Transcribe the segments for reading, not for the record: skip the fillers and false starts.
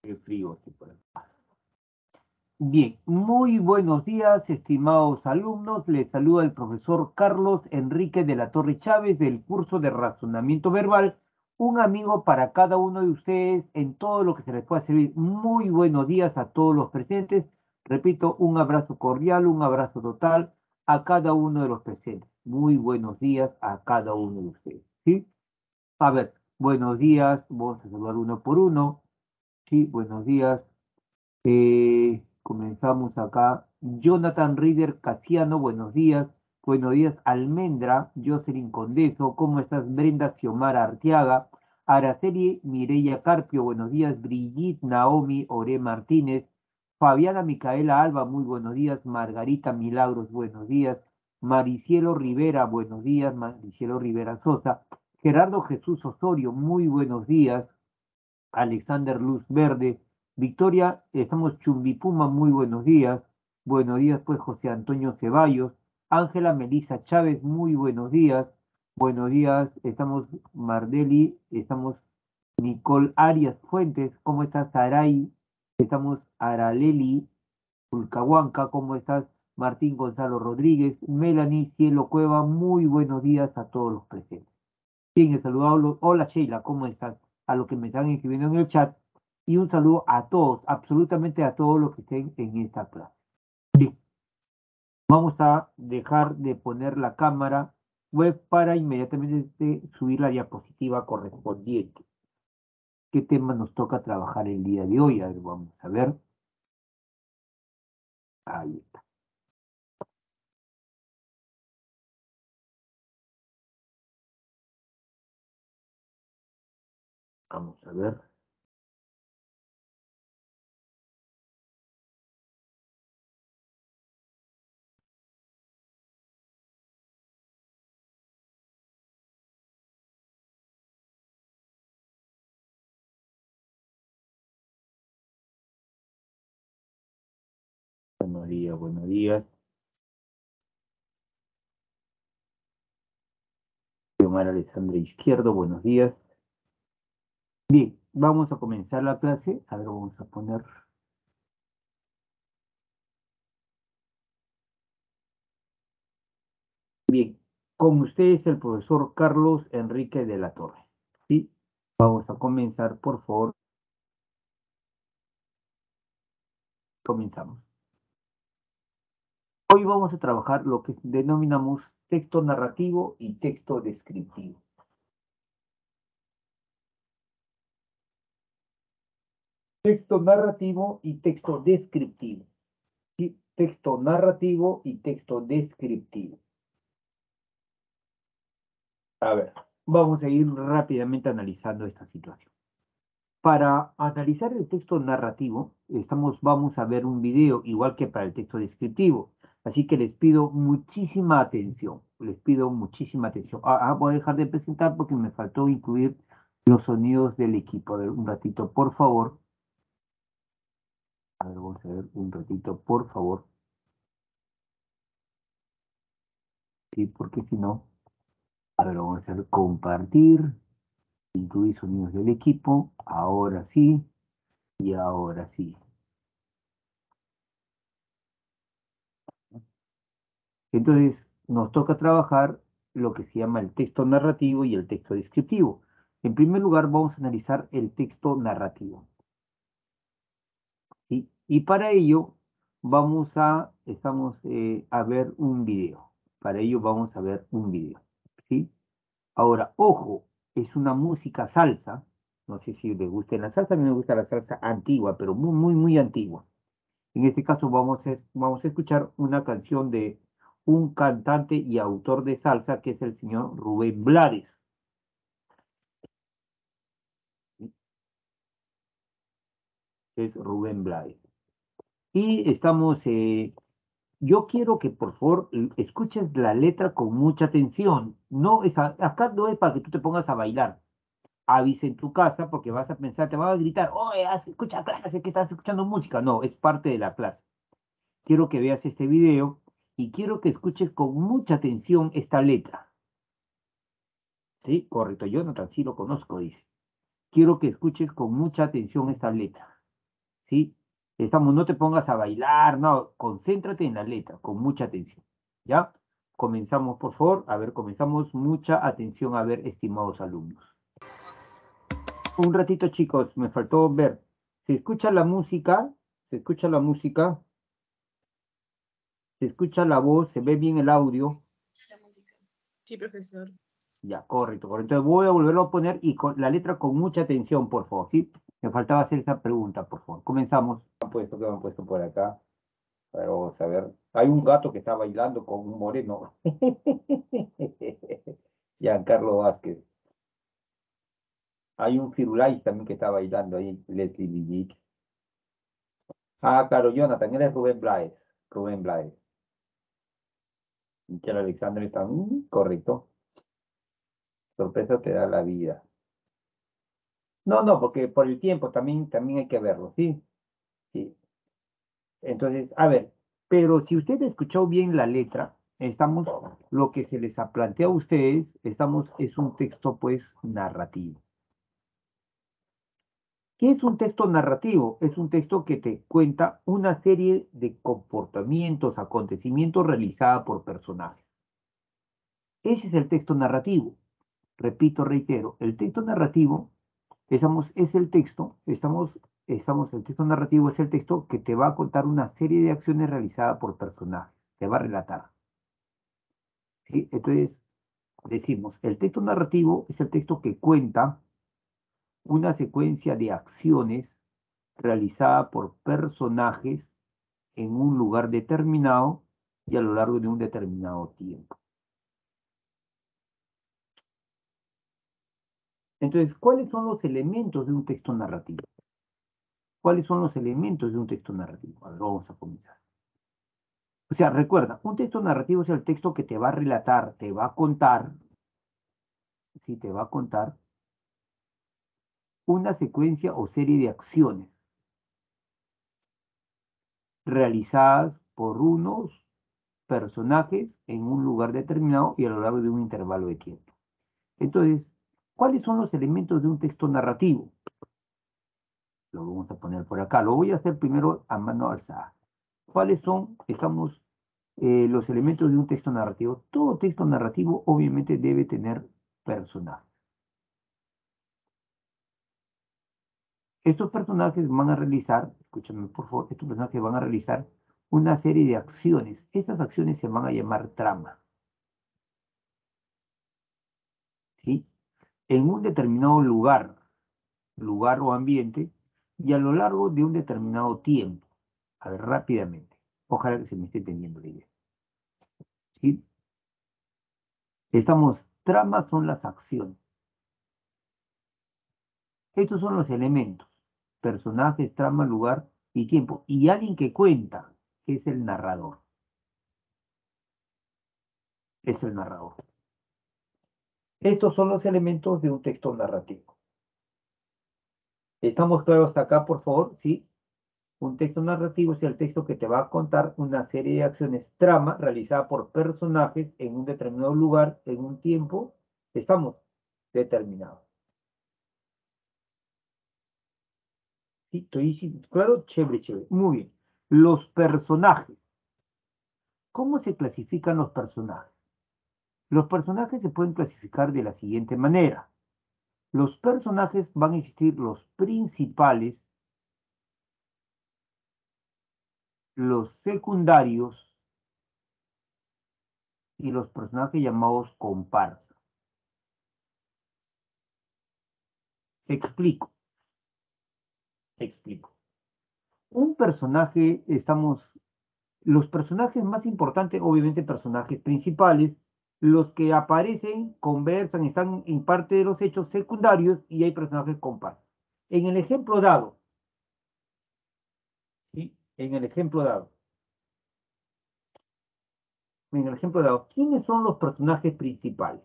Qué frío aquí por acá. Bien, muy buenos días, estimados alumnos. Les saluda el profesor Carlos Enrique de la Torre Chávez del curso de razonamiento verbal. Un amigo para cada uno de ustedes en todo lo que se les pueda servir. Muy buenos días a todos los presentes. Repito, un abrazo cordial, un abrazo total a cada uno de los presentes. Muy buenos días a cada uno de ustedes. ¿Sí? A ver, buenos días. Vamos a saludar uno por uno. Sí, buenos días. Comenzamos acá. Jonathan Rider Casiano, buenos días. Buenos días, Almendra, Jocelyn Condeso, ¿cómo estás? Brenda Xiomara Arteaga, Araceli Mireya Carpio, buenos días. Brigitte Naomi Ore Martínez, Fabiana Micaela Alba, muy buenos días. Margarita Milagros, buenos días. Maricielo Rivera, buenos días. Maricielo Rivera Sosa, Gerardo Jesús Osorio, muy buenos días. Alexander Luz Verde, Victoria, estamos Chumbipuma, muy buenos días. Buenos días, pues José Antonio Ceballos, Ángela Melisa Chávez, muy buenos días. Buenos días, estamos Mardeli, estamos Nicole Arias Fuentes, ¿cómo estás, Saray? Estamos Araleli Pulcahuanca, ¿cómo estás? Martín Gonzalo Rodríguez, Melanie Cielo Cueva, muy buenos días a todos los presentes. Bien, el saludo. Hola Sheila, ¿cómo estás? A los que me están escribiendo en el chat. Y un saludo a todos, absolutamente a todos los que estén en esta clase. Bien, vamos a dejar de poner la cámara web para inmediatamente subir la diapositiva correspondiente. ¿Qué tema nos toca trabajar el día de hoy? A ver, vamos a ver. Ahí está. Vamos a ver. Buenos días, buenos días. Omar Alessandra Izquierdo, buenos días. Bien, vamos a comenzar la clase. A ver, vamos a poner. Bien, con ustedes el profesor Carlos Enrique de la Torre. ¿Sí? Vamos a comenzar, por favor. Comenzamos. Hoy vamos a trabajar lo que denominamos texto narrativo y texto descriptivo. Texto narrativo y texto descriptivo. ¿Sí? Texto narrativo y texto descriptivo. A ver, vamos a ir rápidamente analizando esta situación. Para analizar el texto narrativo, vamos a ver un video, igual que para el texto descriptivo. Así que les pido muchísima atención. Les pido muchísima atención. Voy a dejar de presentar porque me faltó incluir los sonidos del equipo. A ver, un ratito, por favor. A ver, vamos a ver un ratito, por favor. Sí, porque si no. A ver, vamos a hacer compartir, incluir sonidos del equipo. Ahora sí, y ahora sí. Entonces, nos toca trabajar lo que se llama el texto narrativo y el texto descriptivo. En primer lugar, vamos a analizar el texto narrativo. ¿Sí? Y para ello, a ver un video. Para ello, vamos a ver un video. ¿Sí? Ahora, ojo, es una música salsa. No sé si les gusta la salsa, a mí me gusta la salsa antigua, pero muy, muy, muy antigua. En este caso vamos a escuchar una canción de un cantante y autor de salsa que es el señor Rubén Blades. ¿Sí? Es Rubén Blades. Y yo quiero que por favor escuches la letra con mucha atención. Acá no es para que tú te pongas a bailar. Avisa en tu casa porque vas a pensar, te van a gritar, oye, escucha clase, que estás escuchando música. No, es parte de la clase. Quiero que veas este video y quiero que escuches con mucha atención esta letra. Sí, correcto, Jonathan, sí lo conozco, dice. Quiero que escuches con mucha atención esta letra. ¿sí? No te pongas a bailar, no, concéntrate en la letra, con mucha atención, ¿ya? Comenzamos, por favor, a ver, comenzamos, mucha atención, a ver, estimados alumnos. Un ratito, chicos, me faltó ver. ¿Se escucha la música? ¿Se escucha la música? ¿Se escucha la voz? ¿Se ve bien el audio? Sí, profesor. Ya, correcto, correcto. Entonces voy a volverlo a poner y con la letra con mucha atención, por favor, ¿sí? Me faltaba hacer esa pregunta, por favor. Comenzamos. ¿Qué me han puesto por acá? Pero vamos a ver. Hay un gato que está bailando con un moreno. Giancarlo Vázquez. Hay un Firulais también que está bailando ahí, Leslie Villich. Ah, claro, Jonathan, eres Rubén Blades. Rubén Blades. Michelle Alexander está correcto. Sorpresa te da la vida. No, no, porque por el tiempo también hay que verlo, ¿sí? Sí. Entonces, a ver, pero si usted escuchó bien la letra, lo que se les ha planteado a ustedes, es un texto, pues, narrativo. ¿Qué es un texto narrativo? Es un texto que te cuenta una serie de comportamientos, acontecimientos realizados por personajes. Ese es el texto narrativo. Repito, reitero, el texto narrativo, es el texto, el texto narrativo es el texto que te va a contar una serie de acciones realizadas por personajes, te va a relatar. ¿Sí? Entonces, decimos, el texto narrativo es el texto que cuenta una secuencia de acciones realizada por personajes en un lugar determinado y a lo largo de un determinado tiempo. Entonces, ¿cuáles son los elementos de un texto narrativo? ¿Cuáles son los elementos de un texto narrativo? A ver, vamos a comenzar. O sea, recuerda, un texto narrativo es el texto que te va a relatar, te va a contar, sí, te va a contar una secuencia o serie de acciones realizadas por unos personajes en un lugar determinado y a lo largo de un intervalo de tiempo. Entonces, ¿cuáles son los elementos de un texto narrativo? Lo vamos a poner por acá. Lo voy a hacer primero a mano alzada. ¿Cuáles son, los elementos de un texto narrativo? Todo texto narrativo obviamente debe tener personajes. Estos personajes van a realizar, escúchame por favor, estos personajes van a realizar una serie de acciones. Estas acciones se van a llamar trama, ¿sí? En un determinado lugar o ambiente, y a lo largo de un determinado tiempo. A ver, rápidamente. Ojalá que se me esté entendiendo la idea. ¿Sí? Tramas son las acciones. Estos son los elementos. Personajes, trama, lugar y tiempo. Y alguien que cuenta, que es el narrador. Es el narrador. Estos son los elementos de un texto narrativo. ¿Estamos claros hasta acá, por favor? ¿Sí? Un texto narrativo es el texto que te va a contar una serie de acciones trama realizada por personajes en un determinado lugar, en un tiempo. Estamos determinados. ¿Sí? Claro, chévere, chévere. Muy bien. Los personajes. ¿Cómo se clasifican los personajes? Los personajes se pueden clasificar de la siguiente manera. Los personajes van a existir los principales, los secundarios y los personajes llamados comparsas. Explico, explico. Un personaje, los personajes más importantes, obviamente personajes principales, los que aparecen, conversan, están en parte de los hechos secundarios y hay personajes comparsas. En el ejemplo dado, ¿sí? En el ejemplo dado, ¿quiénes son los personajes principales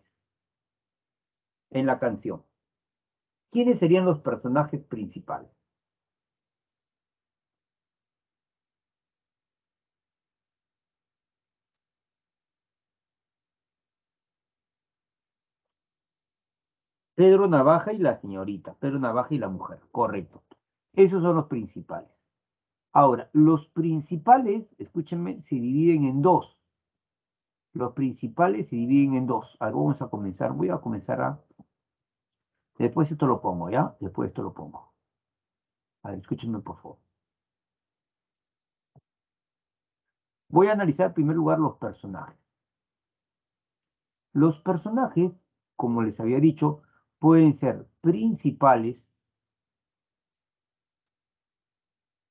en la canción? ¿Quiénes serían los personajes principales? Pedro Navaja y la señorita, Pedro Navaja y la mujer, correcto. Esos son los principales. Ahora, los principales, escúchenme, se dividen en dos. Los principales se dividen en dos. A ver, vamos a comenzar. Voy a comenzar a... Después esto lo pongo, ¿ya? Después esto lo pongo. A ver, escúchenme, por favor. Voy a analizar en primer lugar los personajes. Los personajes, como les había dicho, pueden ser principales,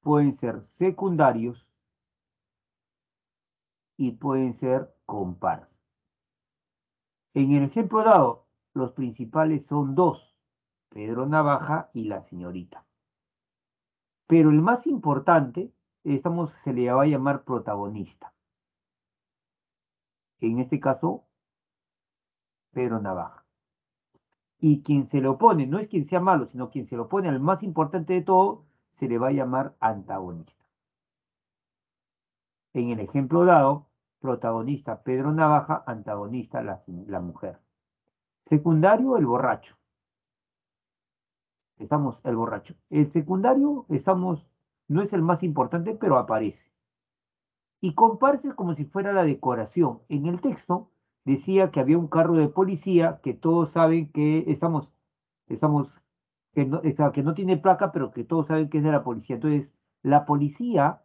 pueden ser secundarios y pueden ser comparsas. En el ejemplo dado, los principales son dos, Pedro Navaja y la señorita. Pero el más importante, se le va a llamar protagonista. En este caso, Pedro Navaja. Y quien se le opone, no es quien sea malo, sino quien se le opone al más importante de todo, se le va a llamar antagonista. En el ejemplo dado, protagonista Pedro Navaja, antagonista la mujer. Secundario, el borracho. Estamos el borracho. El secundario, no es el más importante, pero aparece. Y comparsa es como si fuera la decoración. En el texto decía que había un carro de policía que todos saben que que no tiene placa, pero que todos saben que es de la policía. Entonces, la policía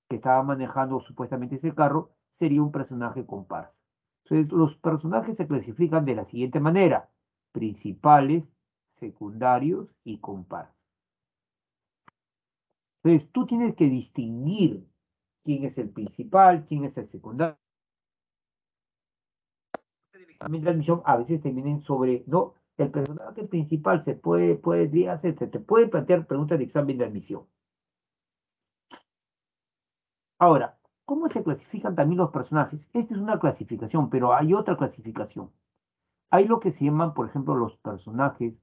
que estaba manejando supuestamente ese carro sería un personaje comparsa. Entonces, los personajes se clasifican de la siguiente manera: principales, secundarios y comparsas. Entonces, tú tienes que distinguir quién es el principal, quién es el secundario. También la admisión a veces te vienen sobre, no, el personaje principal te puede plantear preguntas de examen de admisión. Ahora, ¿cómo se clasifican también los personajes? Esta es una clasificación, pero hay otra clasificación. Hay lo que se llaman, por ejemplo, los personajes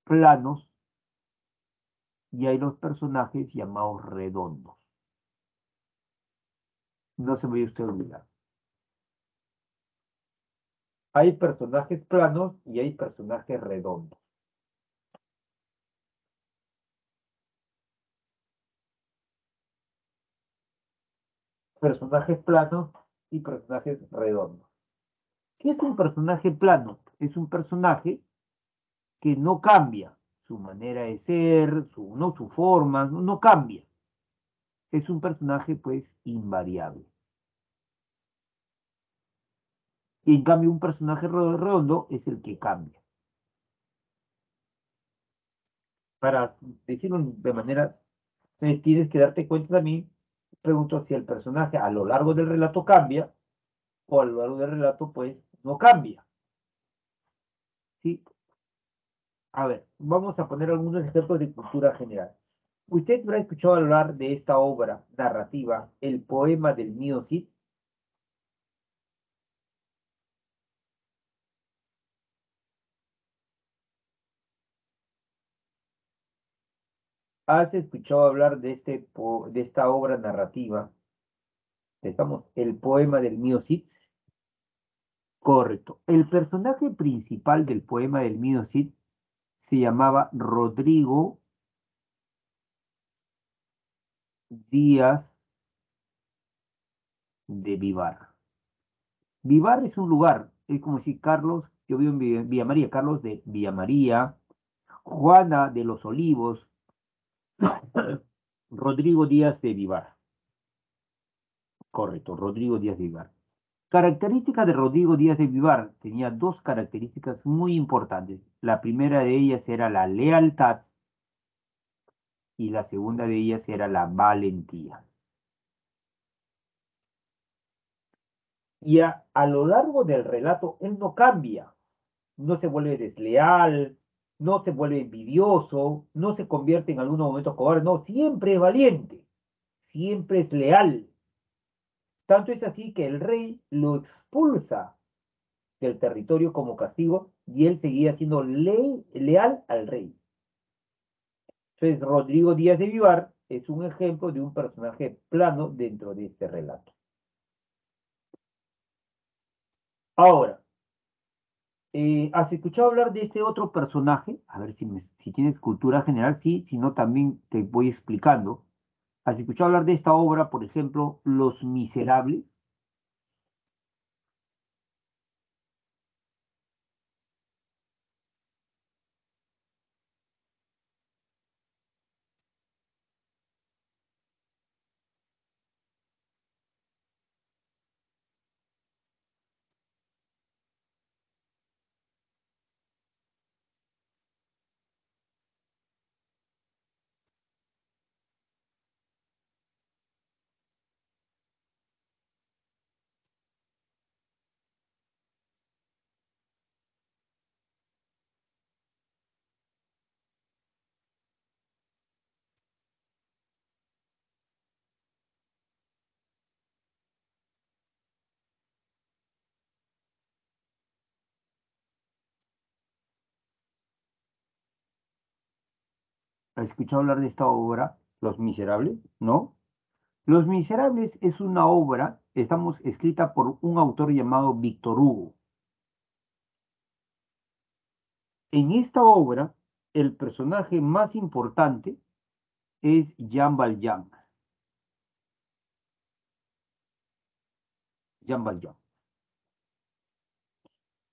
planos y hay los personajes llamados redondos. No se me vaya usted a olvidar. Hay personajes planos y hay personajes redondos. Personajes planos y personajes redondos. ¿Qué es un personaje plano? Es un personaje que no cambia su manera de ser, su forma, no cambia. Es un personaje, pues, invariable. Y en cambio, un personaje redondo es el que cambia. Para decirlo de manera, tienes que darte cuenta también, pregunto si el personaje a lo largo del relato cambia o a lo largo del relato, pues, no cambia. ¿Sí? A ver, vamos a poner algunos ejemplos de cultura general. Usted habrá escuchado hablar de esta obra narrativa, El poema del mío Cid. ¿Has escuchado hablar de esta obra narrativa? El poema del mío Cid. Correcto. El personaje principal del poema del mío Cid se llamaba Rodrigo Díaz de Vivar. Vivar es un lugar, es como si Carlos, yo vivo en Villa María, Carlos de Villa María, Juana de los Olivos, Rodrigo Díaz de Vivar. Correcto, Rodrigo Díaz de Vivar. Característica de Rodrigo Díaz de Vivar, tenía dos características muy importantes. La primera de ellas era la lealtad y la segunda de ellas era la valentía. Y a lo largo del relato, él no cambia, no se vuelve desleal, no se vuelve envidioso, no se convierte en algunos momentos cobarde, no, siempre es valiente, siempre es leal. Tanto es así que el rey lo expulsa del territorio como castigo y él seguía siendo leal al rey. Entonces, Rodrigo Díaz de Vivar es un ejemplo de un personaje plano dentro de este relato. Ahora, ¿Has escuchado hablar de este otro personaje? A ver si tienes cultura general, sí, si no también te voy explicando. ¿Has escuchado hablar de esta obra, por ejemplo, Los Miserables? ¿Has escuchado hablar de esta obra, Los Miserables? ¿No? Los Miserables es una obra, estamos escrita por un autor llamado Víctor Hugo. En esta obra, el personaje más importante es Jean Valjean. Jean Valjean.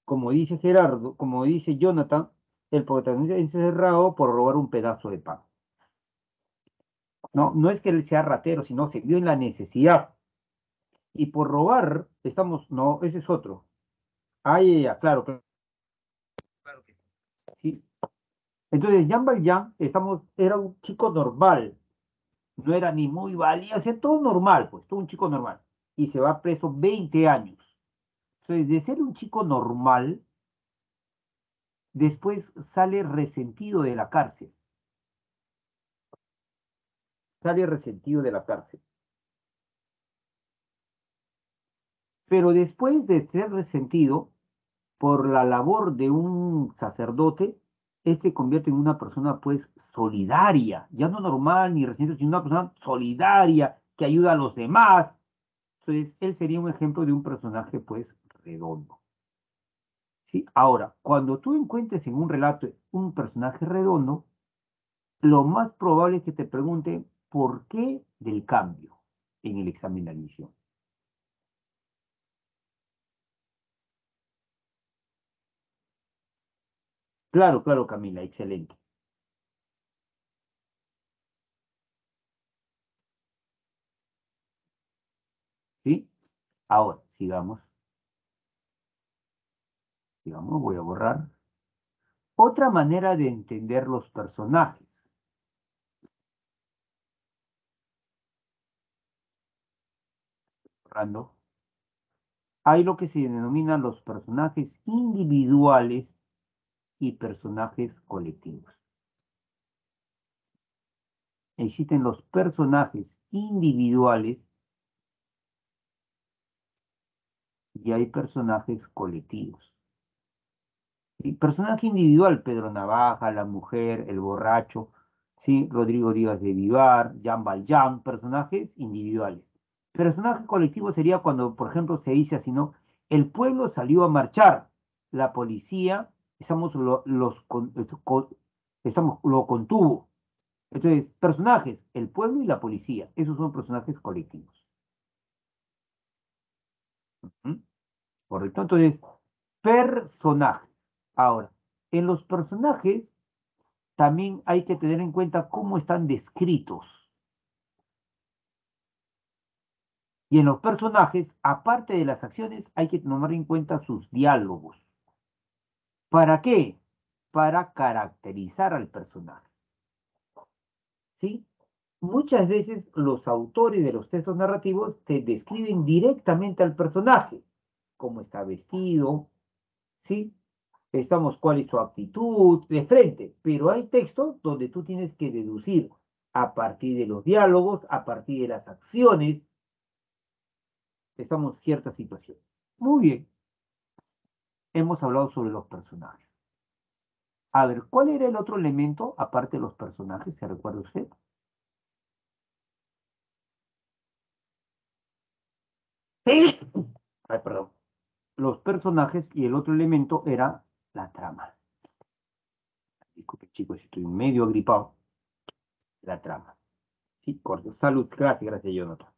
Como dice Gerardo, como dice Jonathan, el protagonista es encerrado por robar un pedazo de pan. No, no es que él sea ratero, sino se vio en la necesidad. Y por robar, no, ese es otro. Ah, ya, claro, claro, claro que sí. Entonces, Jean Valjean, era un chico normal, no era ni muy valiente, o sea, todo normal, pues, todo un chico normal. Y se va preso 20 años. Entonces, de ser un chico normal, después sale resentido de la cárcel. Sale resentido de la cárcel. Pero después de ser resentido por la labor de un sacerdote, él se convierte en una persona, pues, solidaria, ya no normal ni resentido, sino una persona solidaria, que ayuda a los demás. Entonces, él sería un ejemplo de un personaje, pues, redondo. ¿Sí? Ahora, cuando tú encuentres en un relato un personaje redondo, lo más probable es que te pregunte por qué del cambio en el examen de admisión. Claro, claro, Camila, excelente. ¿Sí? Ahora, sigamos, voy a borrar. Otra manera de entender los personajes. Borrando. Hay lo que se denominan los personajes individuales y personajes colectivos. Existen los personajes individuales y hay personajes colectivos. ¿Sí? Personaje individual, Pedro Navaja, la mujer, el borracho, ¿sí? Rodrigo Díaz de Vivar, Jean Valjean, personajes individuales. Personaje colectivo sería cuando, por ejemplo, se dice así, ¿no? El pueblo salió a marchar, la policía, lo contuvo. Entonces, personajes, el pueblo y la policía, esos son personajes colectivos. ¿Mm? Correcto. Entonces, personajes. Ahora, en los personajes también hay que tener en cuenta cómo están descritos. Y en los personajes, aparte de las acciones, hay que tomar en cuenta sus diálogos. ¿Para qué? Para caracterizar al personaje. ¿Sí? Muchas veces los autores de los textos narrativos te describen directamente al personaje, cómo está vestido, ¿sí? Cuál es su actitud de frente, pero hay textos donde tú tienes que deducir a partir de los diálogos, a partir de las acciones, cierta situación. Muy bien, hemos hablado sobre los personajes. A ver, ¿cuál era el otro elemento aparte de los personajes? ¿Se recuerda usted? Ay, perdón. Los personajes y el otro elemento era la trama. Disculpe, chicos, estoy medio agripado. La trama. Sí, corto. Salud, gracias, Jonathan.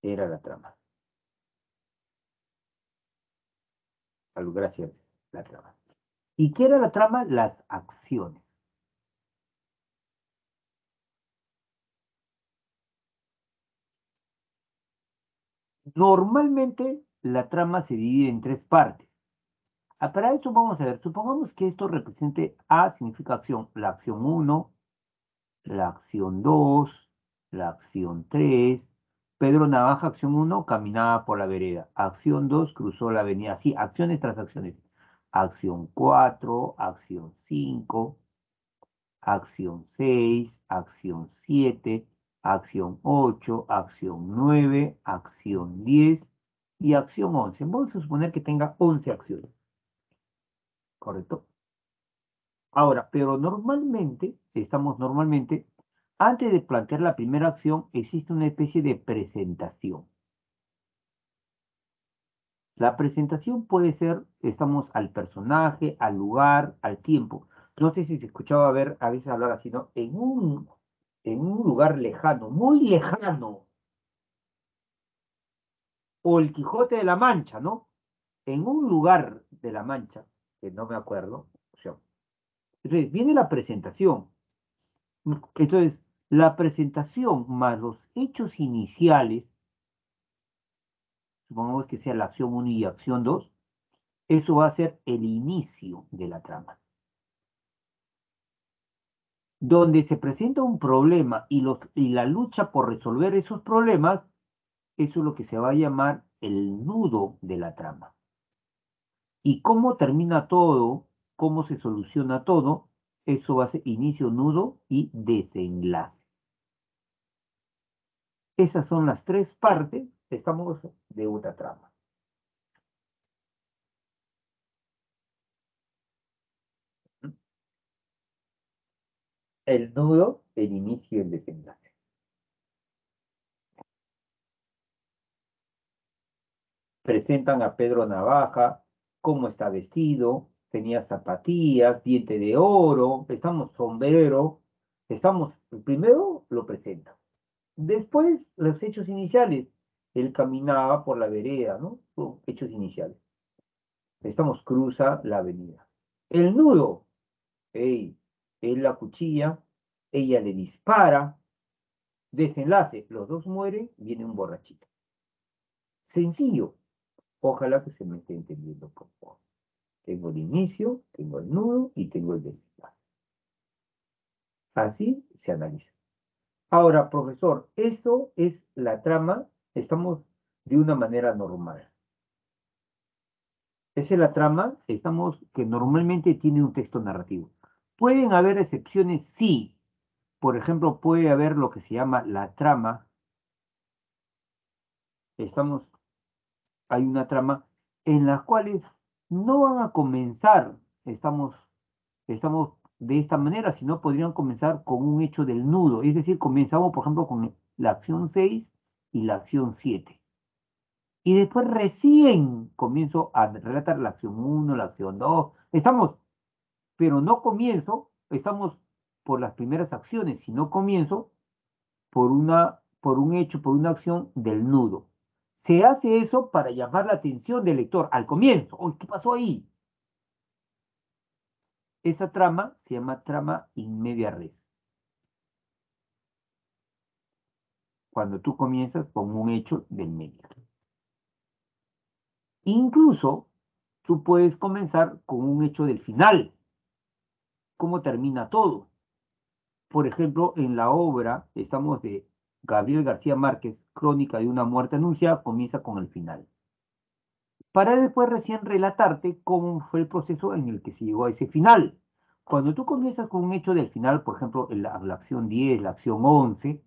Era la trama. Salud, gracias. La trama. ¿Y qué era la trama? Las acciones. Normalmente la trama se divide en tres partes. Para eso vamos a ver, supongamos que esto represente A significa acción, la acción 1, la acción 2, la acción 3. Pedro Navaja, acción 1, caminaba por la vereda. Acción 2, cruzó la avenida. Así, acciones tras acciones. Acción 4, acción 5, acción 6, acción 7, acción 8, acción 9, acción 10 y acción 11. Vamos a suponer que tenga 11 acciones, ¿correcto? Ahora, pero normalmente, antes de plantear la primera acción, existe una especie de presentación. La presentación puede ser, estamos al personaje, al lugar, al tiempo. No sé si se escuchaba ver a veces hablar así, ¿no? En un lugar lejano, muy lejano, o el Quijote de la Mancha, ¿no? En un lugar de la Mancha, que no me acuerdo, o sea, entonces viene la presentación. Entonces, la presentación más los hechos iniciales, supongamos que sea la acción 1 y acción 2, eso va a ser el inicio de la trama. Donde se presenta un problema y la lucha por resolver esos problemas, eso es lo que se va a llamar el nudo de la trama. Y cómo termina todo, cómo se soluciona todo, eso va a ser inicio, nudo y desenlace. Esas son las tres partes, estamos de una trama. El nudo, el inicio y el desenlace. Presentan a Pedro Navaja, cómo está vestido, tenía zapatillas, diente de oro, estamos sombrero, primero lo presentan. Después, los hechos iniciales. Él caminaba por la vereda, ¿no? Son hechos iniciales. Cruza la avenida. El nudo, ey, él la cuchilla, ella le dispara, desenlace, los dos mueren, viene un borrachito. Sencillo. Ojalá que se me esté entendiendo por favor. Tengo el inicio, tengo el nudo y tengo el desenlace. Así se analiza. Ahora, profesor, esto es la trama, estamos de una manera normal. Esa es la trama, que normalmente tiene un texto narrativo. ¿Pueden haber excepciones? Sí. Por ejemplo, puede haber lo que se llama la trama. Estamos, hay una trama en las cuales no van a comenzar, estamos de esta manera, sino podrían comenzar con un hecho del nudo. Es decir, comenzamos, por ejemplo, con la acción 6 y la acción 7. Y después recién comienzo a relatar la acción 1, la acción 2. Pero no comienzo, estamos por las primeras acciones, sino comienzo por un hecho, por una acción del nudo. Se hace eso para llamar la atención del lector al comienzo. Uy, ¿qué pasó ahí? Esa trama se llama trama in media res. Cuando tú comienzas con un hecho del medio. Incluso tú puedes comenzar con un hecho del final. ¿Cómo termina todo? Por ejemplo, en la obra, estamos de Gabriel García Márquez, Crónica de una muerte anunciada, comienza con el final. Para después recién relatarte cómo fue el proceso en el que se llegó a ese final. Cuando tú comienzas con un hecho del final, por ejemplo, en la acción 10, la acción 11,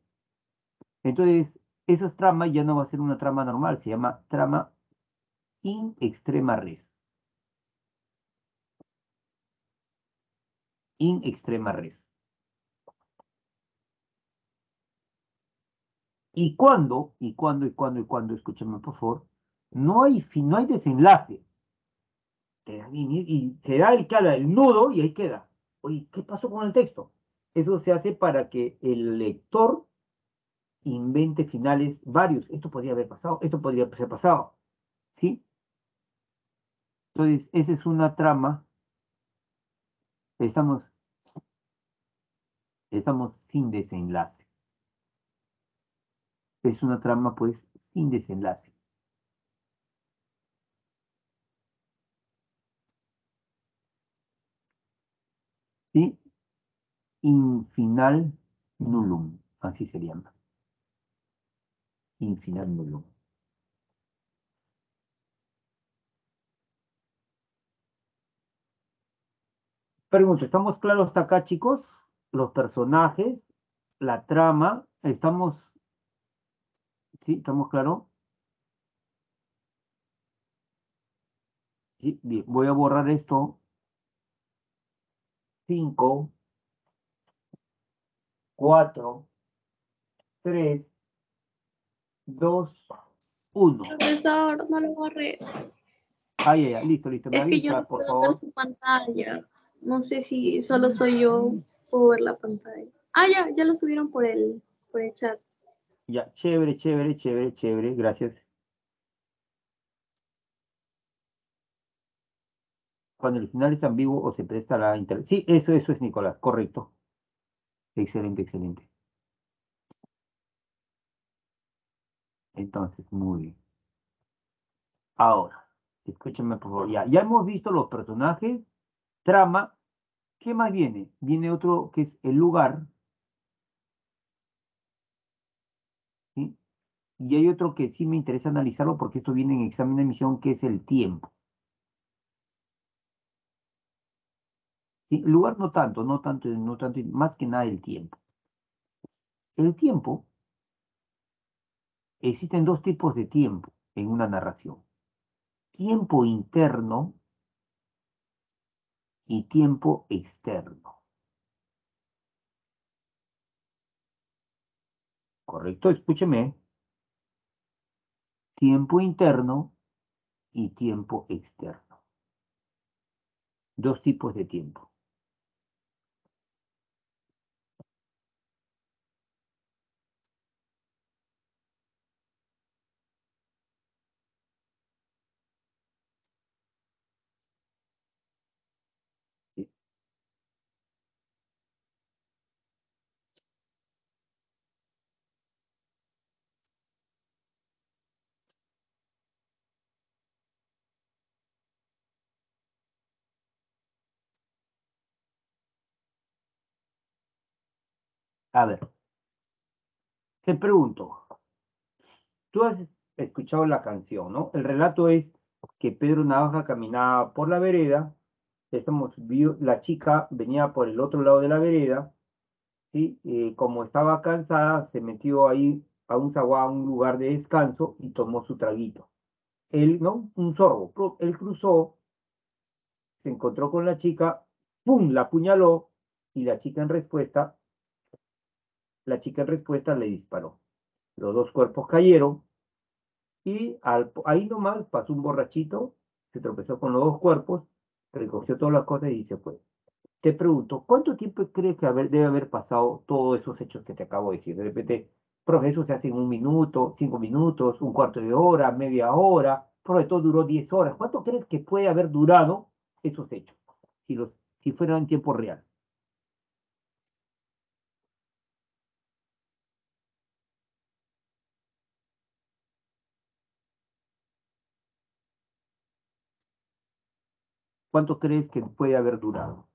entonces esa trama ya no va a ser una trama normal, se llama trama in extrema res. In extrema res. Y cuando, escúchame por favor, no hay desenlace. Y se da el nudo y ahí queda. Oye, ¿qué pasó con el texto? Eso se hace para que el lector invente finales varios. Esto podría haber pasado, esto podría ser pasado. ¿Sí? Entonces, esa es una trama. Estamos, estamos sin desenlace. Es una trama, pues, sin desenlace. ¿Sí? Infinal nullum. Así se llama. Infinal nullum. Pregunto, ¿estamos claros hasta acá, chicos? Los personajes, la trama, ¿sí? ¿Estamos claros? Sí, bien, voy a borrar esto. 5, 4, 3, 2, 1. Profesor, no lo borré. Listo, listo. Me Es que yo avisa, no por puedo ver favor. su pantalla. No sé si solo soy yo, puedo ver la pantalla. Ah, ya lo subieron por el chat. Ya, chévere, chévere, chévere, chévere. Gracias. Cuando el final es ambiguo o se presta la inter... Sí, eso es Nicolás, correcto. Excelente, excelente. Entonces, muy bien. Ahora, escúchame por favor. Ya hemos visto los personajes, trama. ¿Qué más viene? Viene otro que es el lugar, ¿sí? Y hay otro que sí me interesa analizarlo porque esto viene en examen de admisión, que es el tiempo. ¿Sí? El lugar no tanto, no tanto, más que nada el tiempo. El tiempo, existen dos tipos de tiempo en una narración. Tiempo interno y tiempo externo. ¿Correcto? Escúcheme. Tiempo interno y tiempo externo. Dos tipos de tiempo. ¿Sí? A ver, te pregunto, tú has escuchado la canción, ¿no? El relato es que Pedro Navaja caminaba por la vereda, la chica venía por el otro lado de la vereda, ¿sí? Como estaba cansada, se metió ahí a un zaguán, a un lugar de descanso y tomó su traguito. Él, ¿no? Un sorbo. Él cruzó, se encontró con la chica, ¡pum! La apuñaló y la chica en respuesta le disparó. Los dos cuerpos cayeron y ahí nomás pasó un borrachito, se tropezó con los dos cuerpos, recogió todas las cosas y se fue. Te pregunto, ¿cuánto tiempo crees que debe haber pasado todos esos hechos que te acabo de decir? De repente, profe, eso se hace en 1 minuto, 5 minutos, un cuarto de hora, media hora, profe, todo duró 10 horas. ¿Cuánto crees que puede haber durado esos hechos? Si fueran en tiempo real. ¿Cuánto crees que puede haber durado?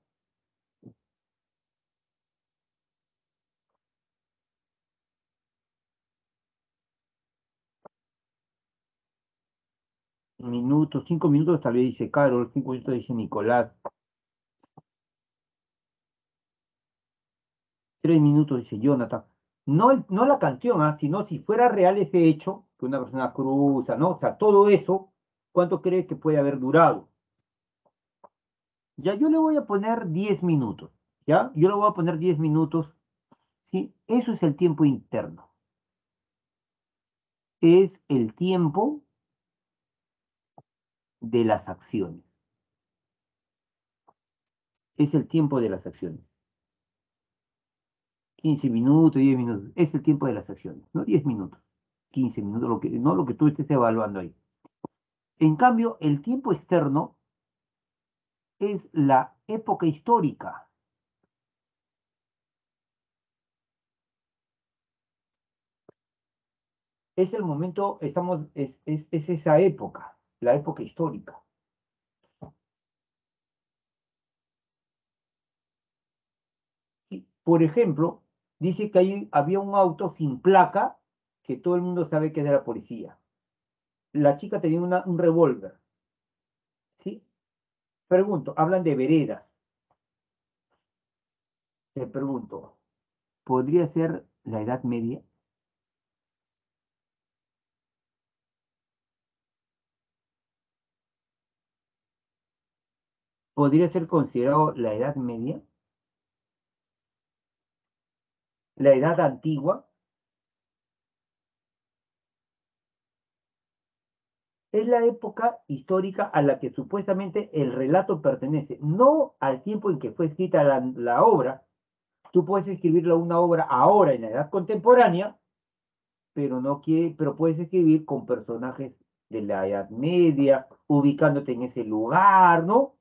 Minutos, 5 minutos, tal vez dice Carol, 5 minutos dice Nicolás, 3 minutos dice Jonathan. No, no la canción, sino si fuera real ese hecho, que una persona cruza, ¿no? O sea, todo eso, ¿cuánto crees que puede haber durado? Ya yo le voy a poner 10 minutos, ¿ya? Yo le voy a poner 10 minutos, ¿sí? Eso es el tiempo interno. es el tiempo de las acciones. Es el tiempo de las acciones. 15 minutos, 10 minutos. Es el tiempo de las acciones, no 10 minutos, 15 minutos, no lo que tú estés evaluando ahí. En cambio, el tiempo externo es la época histórica. Es el momento, es esa época, la época histórica. Y, por ejemplo, dice que había un auto sin placa que todo el mundo sabe que es de la policía. La chica tenía un revólver, ¿sí? Pregunto, hablan de veredas. Te pregunto, ¿podría ser la Edad Media? ¿Podría ser considerado la Edad Media? ¿La Edad Antigua? Es la época histórica a la que supuestamente el relato pertenece, no al tiempo en que fue escrita la obra. Tú puedes escribirla una obra ahora en la edad contemporánea, pero pero puedes escribir con personajes de la Edad Media, ubicándote en ese lugar, ¿no?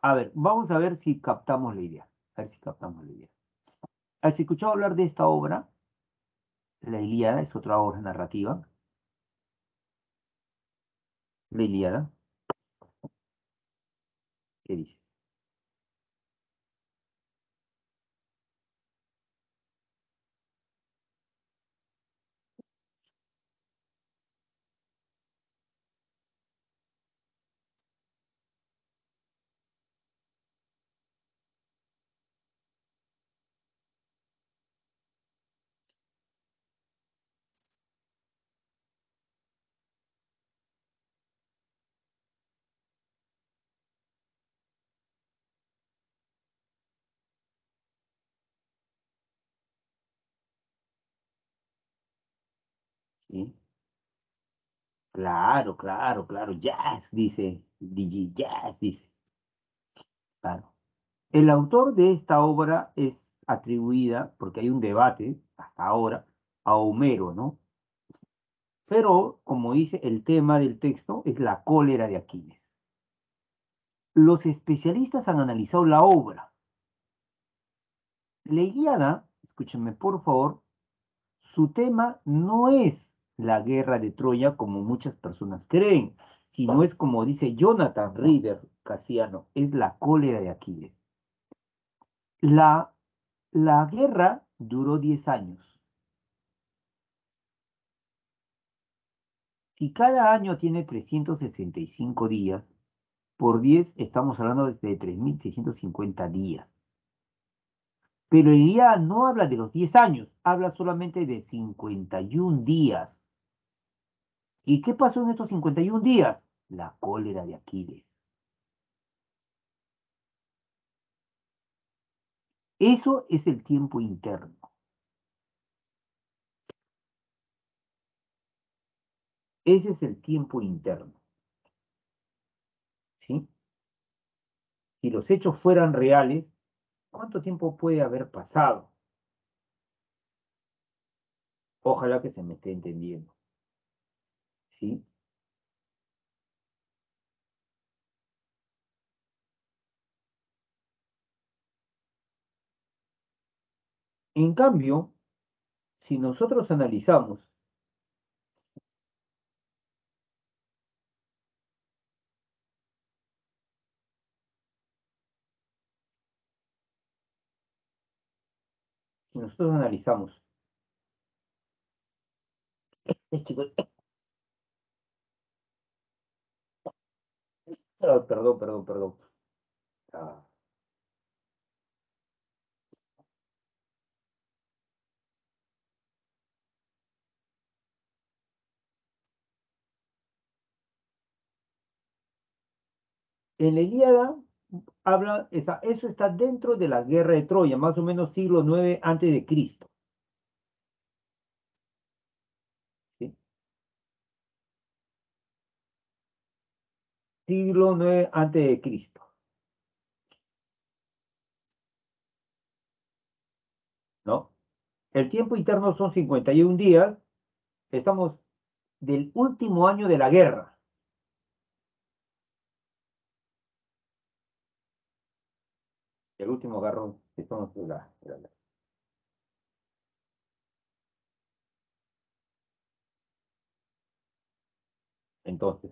A ver, vamos a ver si captamos la idea. A ver si captamos la idea. ¿Has escuchado hablar de esta obra? La Ilíada es otra obra narrativa. La Ilíada, ¿qué dice? ¿Sí? Claro, claro, claro. Jazz, dice. DJ Jazz, dice. Claro. El autor de esta obra es atribuida, porque hay un debate hasta ahora, a Homero, ¿no? Pero, como dice, el tema del texto es la cólera de Aquiles. Los especialistas han analizado la obra. La Ilíada, escúchenme por favor, su tema no es la guerra de Troya como muchas personas creen, sino es como dice Jonathan Reader Casiano, es la cólera de Aquiles. La, la guerra duró 10 años. Si cada año tiene 365 días, por 10 estamos hablando de 3.650 días. Pero el día no habla de los 10 años, habla solamente de 51 días. ¿Y qué pasó en estos 51 días? La cólera de Aquiles. Eso es el tiempo interno. Ese es el tiempo interno. ¿Sí? Si los hechos fueran reales, ¿cuánto tiempo puede haber pasado? Ojalá que se me esté entendiendo. ¿Sí? En cambio, si nosotros analizamos, si nosotros analizamos, chicos, perdón, perdón, perdón. Ah, en la Ilíada eso está dentro de la guerra de Troya, más o menos siglo IX antes de Cristo. siglo 9 antes de Cristo. ¿No? El tiempo interno son 51 días. Estamos del último año de la guerra. El último garrón. Estamos de la guerra. Entonces,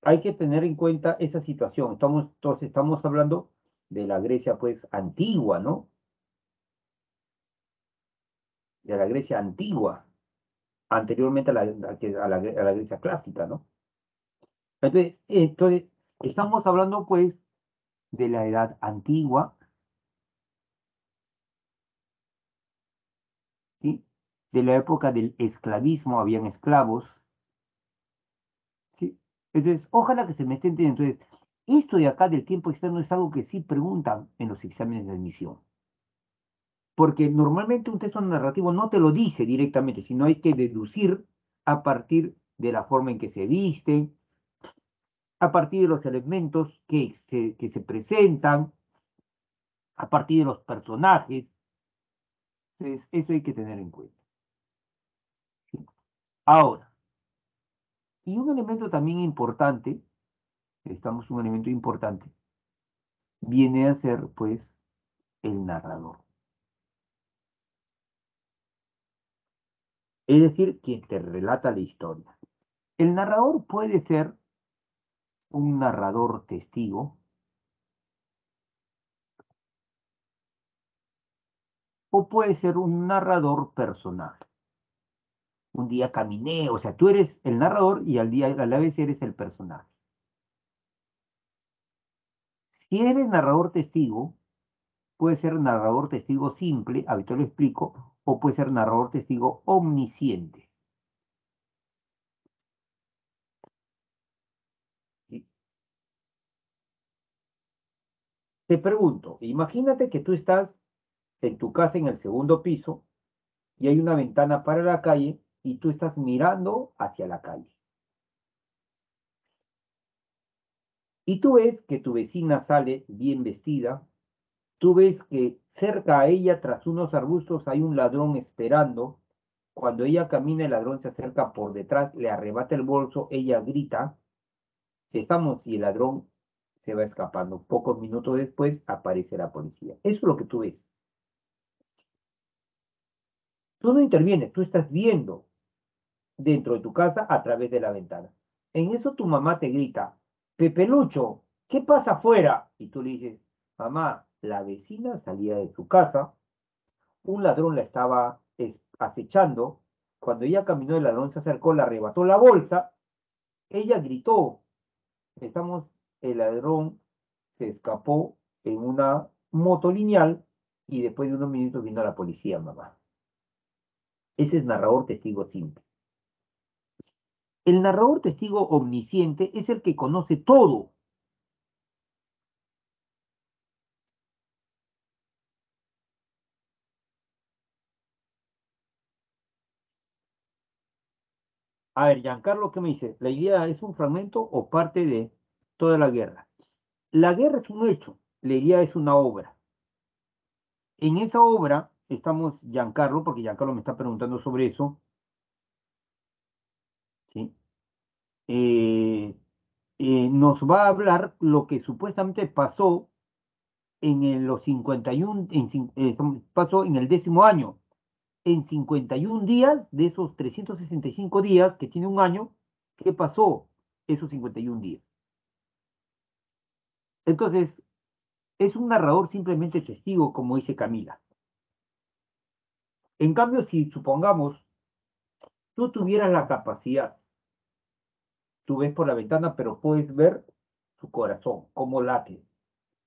hay que tener en cuenta esa situación. Entonces, estamos hablando de la Grecia, pues, antigua, ¿no? De la Grecia antigua, anteriormente a la Grecia clásica, ¿no? Entonces, estamos hablando, pues, de la edad antigua, ¿sí? De la época del esclavismo, habían esclavos, ¿sí? Entonces, ojalá que se me esté entendiendo. Entonces, esto de acá del tiempo externo es algo que sí preguntan en los exámenes de admisión. Porque normalmente un texto narrativo no te lo dice directamente, sino hay que deducir a partir de la forma en que se viste, a partir de los elementos que se presentan, a partir de los personajes. Entonces, eso hay que tener en cuenta. ¿Sí? Ahora, y un elemento también importante, un elemento importante, viene a ser, pues, el narrador. Es decir, quien te relata la historia. El narrador puede ser un narrador testigo o puede ser un narrador personal. Un día caminé, o sea, tú eres el narrador y a la vez eres el personaje. Si eres narrador testigo, puede ser narrador testigo simple, ahorita lo explico, o puede ser narrador testigo omnisciente. ¿Sí? Te pregunto, imagínate que tú estás en tu casa en el segundo piso y hay una ventana para la calle y tú estás mirando hacia la calle. Y tú ves que tu vecina sale bien vestida, tú ves que cerca a ella, tras unos arbustos, hay un ladrón esperando. Cuando ella camina, el ladrón se acerca por detrás, le arrebata el bolso, ella grita, estamos, y el ladrón se va escapando. Pocos minutos después aparece la policía. Eso es lo que tú ves. Tú no intervienes, tú estás viendo dentro de tu casa a través de la ventana. En eso tu mamá te grita, Pepe Lucho, ¿qué pasa afuera? Y tú le dices, mamá, la vecina salía de su casa, un ladrón la estaba acechando, cuando ella caminó, el ladrón se acercó, le arrebató la bolsa, ella gritó, estamos, el ladrón se escapó en una moto lineal y después de unos minutos vino la policía, mamá. Ese es narrador testigo simple. El narrador testigo omnisciente es el que conoce todo. A ver, Giancarlo, ¿qué me dice? ¿La idea es un fragmento o parte de toda la guerra? La guerra es un hecho, la idea es una obra. En esa obra estamos Giancarlo, porque Giancarlo me está preguntando sobre eso, ¿sí? Eh, nos va a hablar lo que supuestamente pasó los 51, pasó en el 10.º año. En 51 días, de esos 365 días que tiene un año, ¿qué pasó esos 51 días? Entonces, es un narrador simplemente testigo, como dice Camila. En cambio, si supongamos, tú tuvieras la capacidad, tú ves por la ventana, pero puedes ver su corazón, cómo late,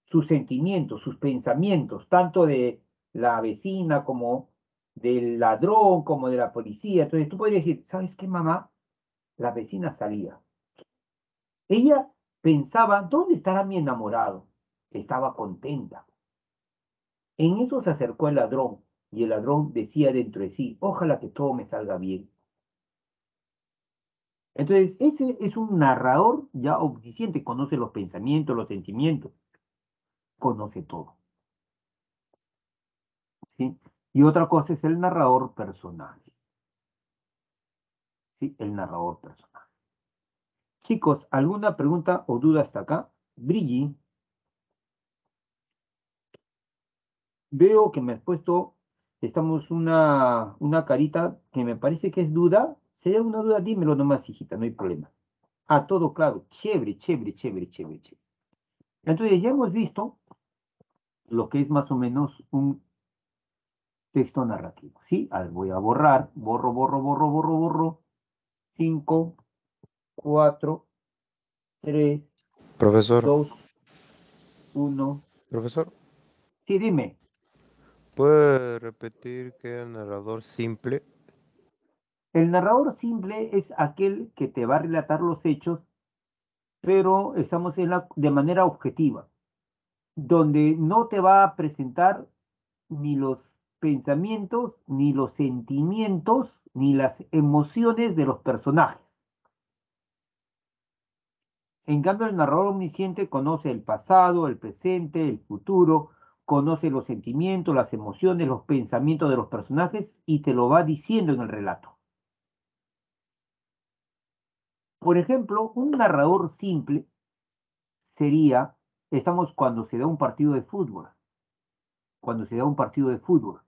sus sentimientos, sus pensamientos, tanto de la vecina como del ladrón, como de la policía. Entonces tú podrías decir, ¿sabes qué, mamá? La vecina salía. Ella pensaba, ¿dónde estará mi enamorado? Estaba contenta. En eso se acercó el ladrón y el ladrón decía dentro de sí, ojalá que todo me salga bien. Entonces, ese es un narrador ya omnisciente, conoce los pensamientos, los sentimientos, conoce todo, ¿sí? Y otra cosa es el narrador personal, ¿sí? El narrador personal. Chicos, ¿alguna pregunta o duda hasta acá? Brilli, veo que me has puesto, estamos una carita que me parece que es duda. Si hay una duda, dímelo nomás, hijita, no hay problema. Ah, todo claro. Chévere, chévere, chévere, chévere, chévere. Entonces, ya hemos visto lo que es más o menos un texto narrativo, ¿sí? A ver, voy a borrar, borro, borro, borro, borro, borro. 5, 4, 3, Profesor, 2, 1. profesor, Sí, dime. ¿puede repetir que era el narrador simple? El narrador simple es aquel que te va a relatar los hechos, pero estamos de manera objetiva, donde no te va a presentar ni los pensamientos, ni los sentimientos, ni las emociones de los personajes. En cambio, el narrador omnisciente conoce el pasado, el presente, el futuro, conoce los sentimientos, las emociones, los pensamientos de los personajes y te lo va diciendo en el relato. Por ejemplo, un narrador simple sería, estamos cuando se da un partido de fútbol, cuando se da un partido de fútbol.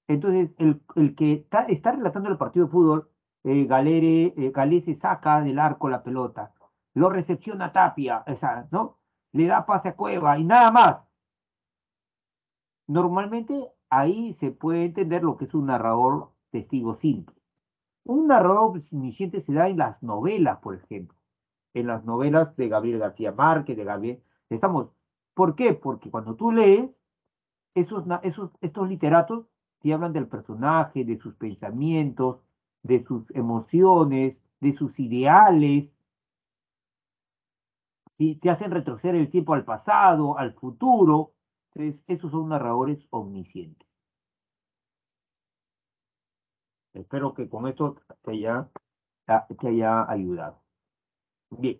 Entonces, el que está relatando el partido de fútbol, Galese se saca del arco la pelota, lo recepciona Tapia, esa, ¿no? Le da pase a Cueva y nada más. Normalmente ahí se puede entender lo que es un narrador testigo simple. Un narrador omnisciente se da en las novelas, por ejemplo, en las novelas de Gabriel García Márquez, de Gabriel. Estamos, ¿por qué? Porque cuando tú lees, estos literatos te hablan del personaje, de sus pensamientos, de sus emociones, de sus ideales, y te hacen retroceder el tiempo al pasado, al futuro. Entonces, esos son narradores omniscientes. Espero que con esto te haya ayudado. Bien,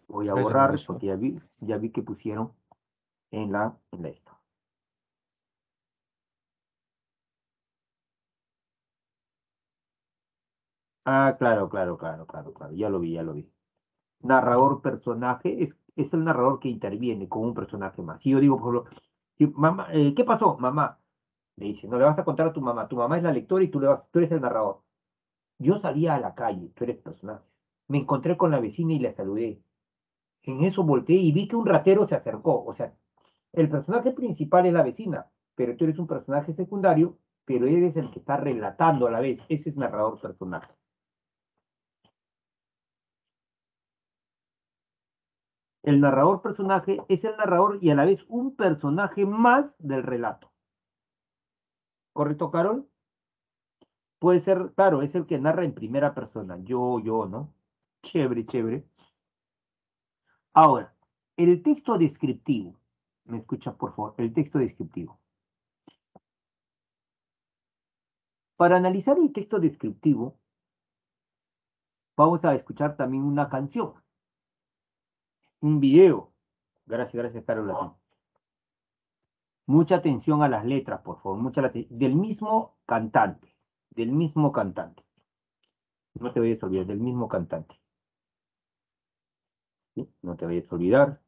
voy a Gracias, borrar profesor. porque ya vi que pusieron en la esto. Ah, claro, claro, claro, claro, claro. Ya lo vi, ya lo vi. Narrador personaje es el narrador que interviene con un personaje más. Si yo digo, por ejemplo, mamá, ¿qué pasó? Mamá, le dice, no le vas a contar a tu mamá es la lectora y tú eres el narrador. Yo salía a la calle, tú eres personaje. Me encontré con la vecina y le saludé. En eso volteé y vi que un ratero se acercó. O sea, el personaje principal es la vecina, pero tú eres un personaje secundario, pero eres el que está relatando a la vez. Ese es narrador personaje. El narrador personaje es el narrador y a la vez un personaje más del relato. ¿Correcto, Carol? Puede ser, claro, es el que narra en primera persona. Yo, ¿no? Chévere, chévere. Ahora, el texto descriptivo. ¿Me escucha, por favor? El texto descriptivo. Para analizar el texto descriptivo, vamos a escuchar también una canción, un video. Gracias, gracias, Carol. A ti. Mucha atención a las letras, por favor. Del mismo cantante. Del mismo cantante. No te vayas a olvidar, del mismo cantante. ¿Sí? No te vayas a olvidar.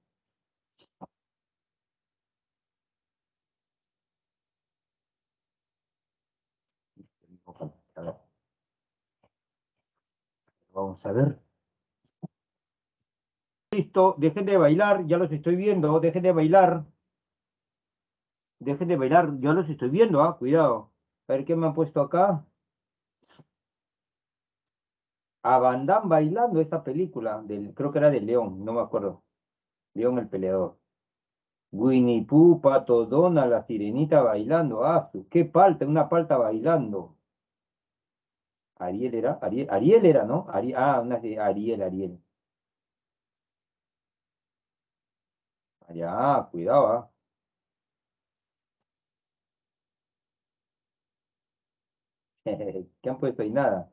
Del mismo cantante. A ver, vamos a ver. Listo, dejen de bailar, ya los estoy viendo. Dejen de bailar. Dejen de bailar, ya los estoy viendo, cuidado. A ver qué me han puesto acá. A Van Damme bailando esta película, creo que era de León, no me acuerdo. León el peleador. Winnie Pooh, Pato Donald, la sirenita bailando. Qué palta, una palta bailando. Ariel era, ¿no? Ariel. Allá, cuidado, ¿Qué han puesto ahí? Nada.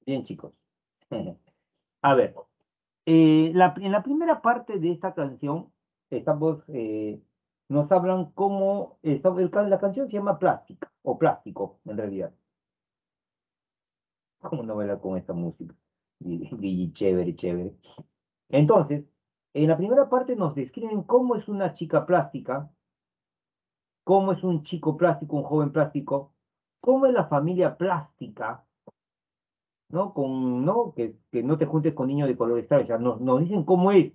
Bien, chicos. A ver, en la primera parte de esta canción, estamos, nos hablan cómo, la canción se llama Plástica, o Plástico, en realidad. ¿Cómo no bailar con esta música? Y chévere, chévere. Entonces, en la primera parte nos describen cómo es una chica plástica, cómo es un chico plástico, un joven plástico, cómo es la familia plástica, ¿no? ¿No? Que no te juntes con niños de color extraño. O sea, nos dicen cómo es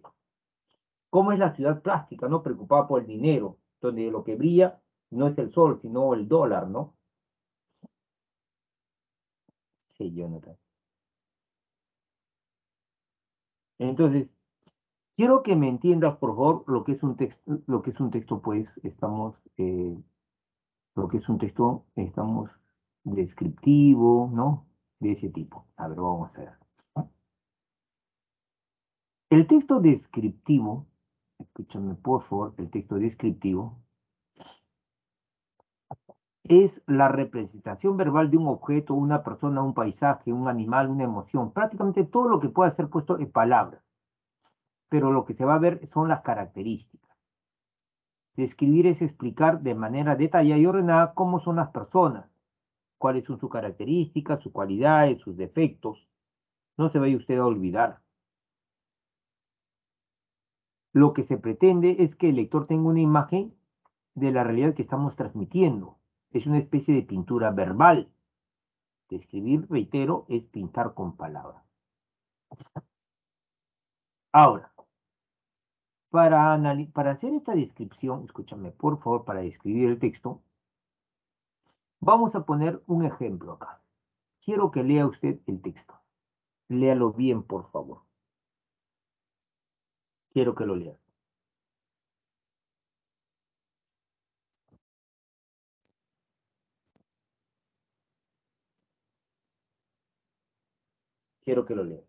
la ciudad plástica, ¿no? Preocupada por el dinero, donde lo que brilla no es el sol, sino el dólar, ¿no? Sí, Jonathan. Entonces, quiero que me entiendas, por favor, lo que es un texto, pues, lo que es un texto, estamos descriptivo, ¿no? De ese tipo. A ver, vamos a ver. ¿No? El texto descriptivo, escúchame por favor, el texto descriptivo es la representación verbal de un objeto, una persona, un paisaje, un animal, una emoción, prácticamente todo lo que pueda ser puesto en palabras, pero lo que se va a ver son las características. Describir es explicar de manera detallada y ordenada cómo son las personas, cuáles son sus características, sus cualidades, sus defectos. No se vaya usted a olvidar. Lo que se pretende es que el lector tenga una imagen de la realidad que estamos transmitiendo. Es una especie de pintura verbal. Describir, reitero, es pintar con palabras. Ahora, para hacer esta descripción, escúchame por favor, para describir el texto, vamos a poner un ejemplo acá. Quiero que lea usted el texto. Léalo bien, por favor. Quiero que lo lea. Quiero que lo lea.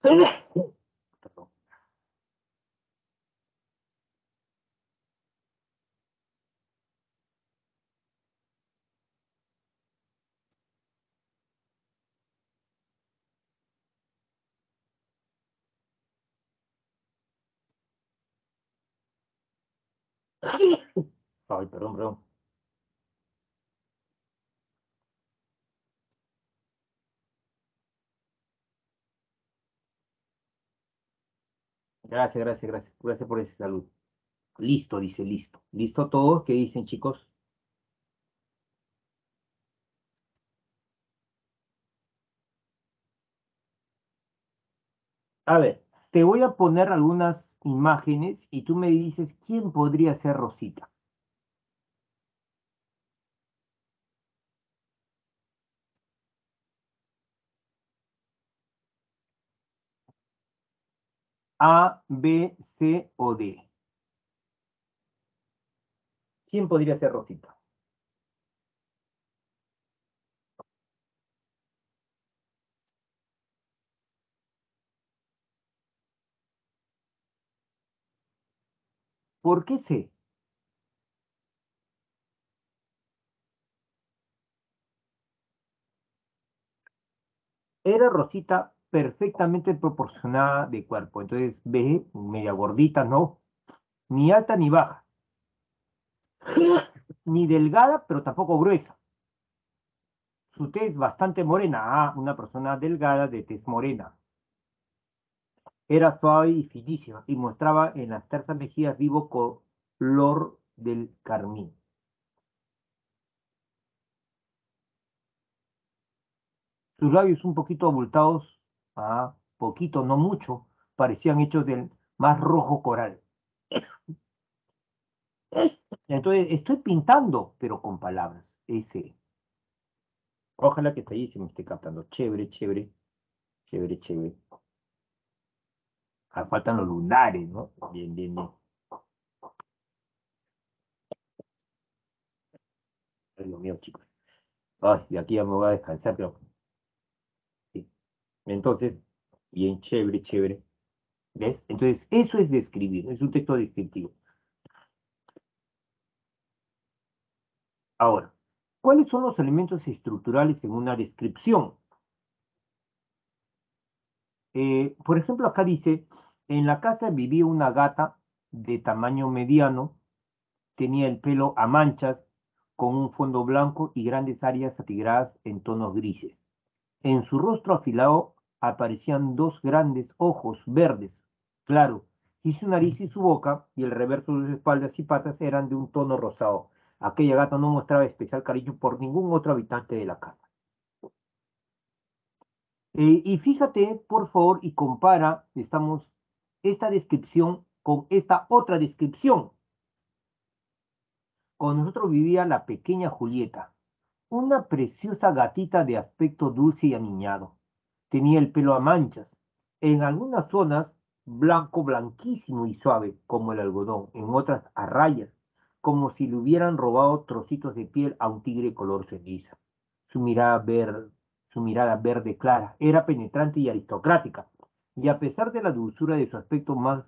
Perdón. Ay, perdón, perdón. Gracias, gracias, gracias. Gracias por ese salud. Listo, dice, listo. ¿Listo todos? ¿Qué dicen, chicos? A ver, te voy a poner algunas imágenes y tú me dices quién podría ser Rosita. A, B, C o D. ¿Quién podría ser Rosita? ¿Por qué C? Era Rosita perfectamente proporcionada de cuerpo. Entonces, B, media gordita, no, ni alta ni baja. ni delgada, pero tampoco gruesa. Su tez bastante morena. Ah, una persona delgada de tez morena. Era suave y finísima y mostraba en las tersas mejillas vivo color del carmín. Sus labios un poquito abultados, poquito, no mucho, parecían hechos del más rojo coral. Entonces, estoy pintando, pero con palabras. Ojalá que ahí se me esté captando. Chévere, chévere, chévere, chévere. Faltan los lunares, ¿no? Bien, bien, bien. Ay, Dios mío, chicos. Ay, de aquí ya me voy a descansar, pero sí. Entonces, bien, chévere, chévere. ¿Ves? Entonces, eso es describir, es un texto descriptivo. Ahora, ¿cuáles son los elementos estructurales en una descripción? Por ejemplo, acá dice, en la casa vivía una gata de tamaño mediano, tenía el pelo a manchas, con un fondo blanco y grandes áreas atigradas en tonos grises. En su rostro afilado aparecían dos grandes ojos verdes, claro, y su nariz y su boca, y el reverso de sus espaldas y patas eran de un tono rosado. Aquella gata no mostraba especial cariño por ningún otro habitante de la casa. Y fíjate, por favor, y compara, esta descripción con esta otra descripción. Con nosotros vivía la pequeña Julieta, una preciosa gatita de aspecto dulce y aniñado. Tenía el pelo a manchas, en algunas zonas blanco, blanquísimo y suave, como el algodón, en otras a rayas, como si le hubieran robado trocitos de piel a un tigre color ceniza. Su mirada verde, su mirada verde clara era penetrante y aristocrática, y a pesar de la dulzura de su aspecto más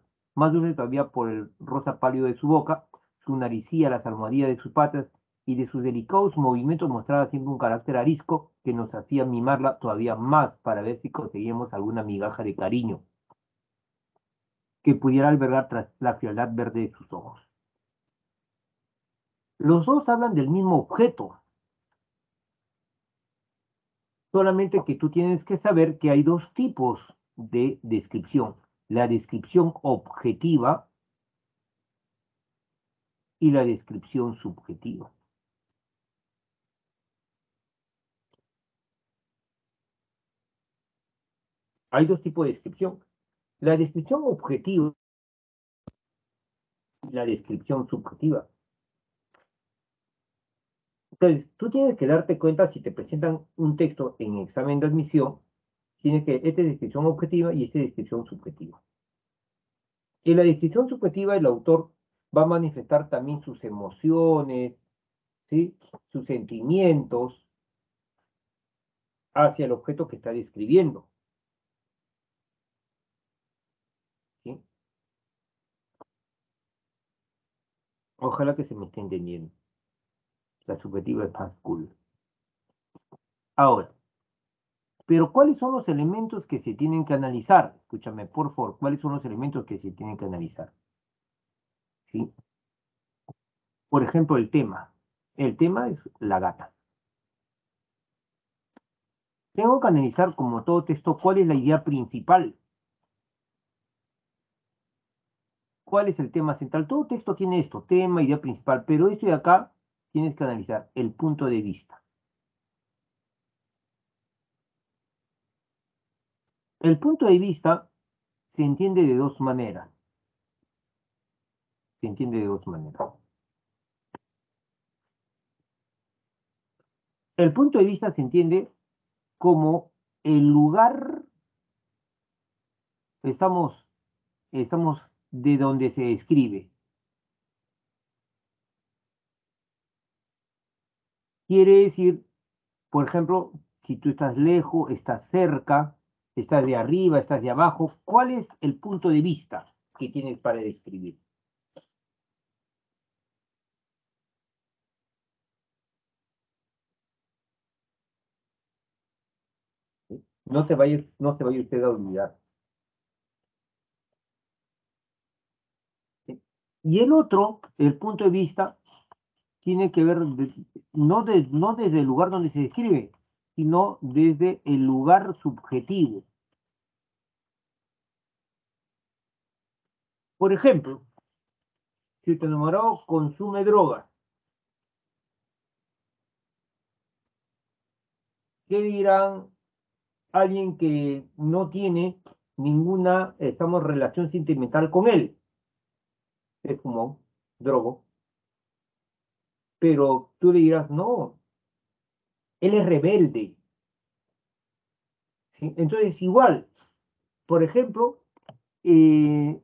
dulce todavía por el rosa pálido de su boca, su naricilla, las almohadillas de sus patas y de sus delicados movimientos mostraba siempre un carácter arisco que nos hacía mimarla todavía más para ver si conseguíamos alguna migaja de cariño que pudiera albergar tras la frialdad verde de sus ojos. Los dos hablan del mismo objeto, solamente que tú tienes que saber que hay dos tipos de descripción. La descripción objetiva y la descripción subjetiva. Hay dos tipos de descripción. La descripción objetiva y la descripción subjetiva. Entonces, tú tienes que darte cuenta si te presentan un texto en examen de admisión, esta es descripción objetiva y esta es descripción subjetiva. En la descripción subjetiva, el autor va a manifestar también sus emociones, ¿sí? Sus sentimientos hacia el objeto que está describiendo. ¿Sí? Ojalá que se me esté entendiendo. La subjetiva es más cool. Ahora, pero ¿cuáles son los elementos que se tienen que analizar? Escúchame, por favor, ¿cuáles son los elementos que se tienen que analizar? ¿Sí? Por ejemplo, el tema. El tema es la gata. Tengo que analizar, como todo texto, cuál es la idea principal. ¿Cuál es el tema central? Todo texto tiene esto, tema, idea principal, pero esto de acá tienes que analizar el punto de vista. El punto de vista se entiende de dos maneras. Se entiende de dos maneras. El punto de vista se entiende como el lugar, estamos de donde se escribe. Quiere decir, por ejemplo, si tú estás lejos, estás cerca, estás de arriba, estás de abajo, ¿cuál es el punto de vista que tienes para describir? ¿Sí? No se vaya usted a olvidar. ¿Sí? Y el otro, el punto de vista, tiene que ver no desde el lugar donde se describe, sino desde el lugar subjetivo. Por ejemplo, si tu enamorado consume drogas, ¿qué dirán alguien que no tiene ninguna, relación sentimental con él? Es como drogo, pero tú le dirás, no, él es rebelde, ¿sí? Entonces, igual, por ejemplo, eh,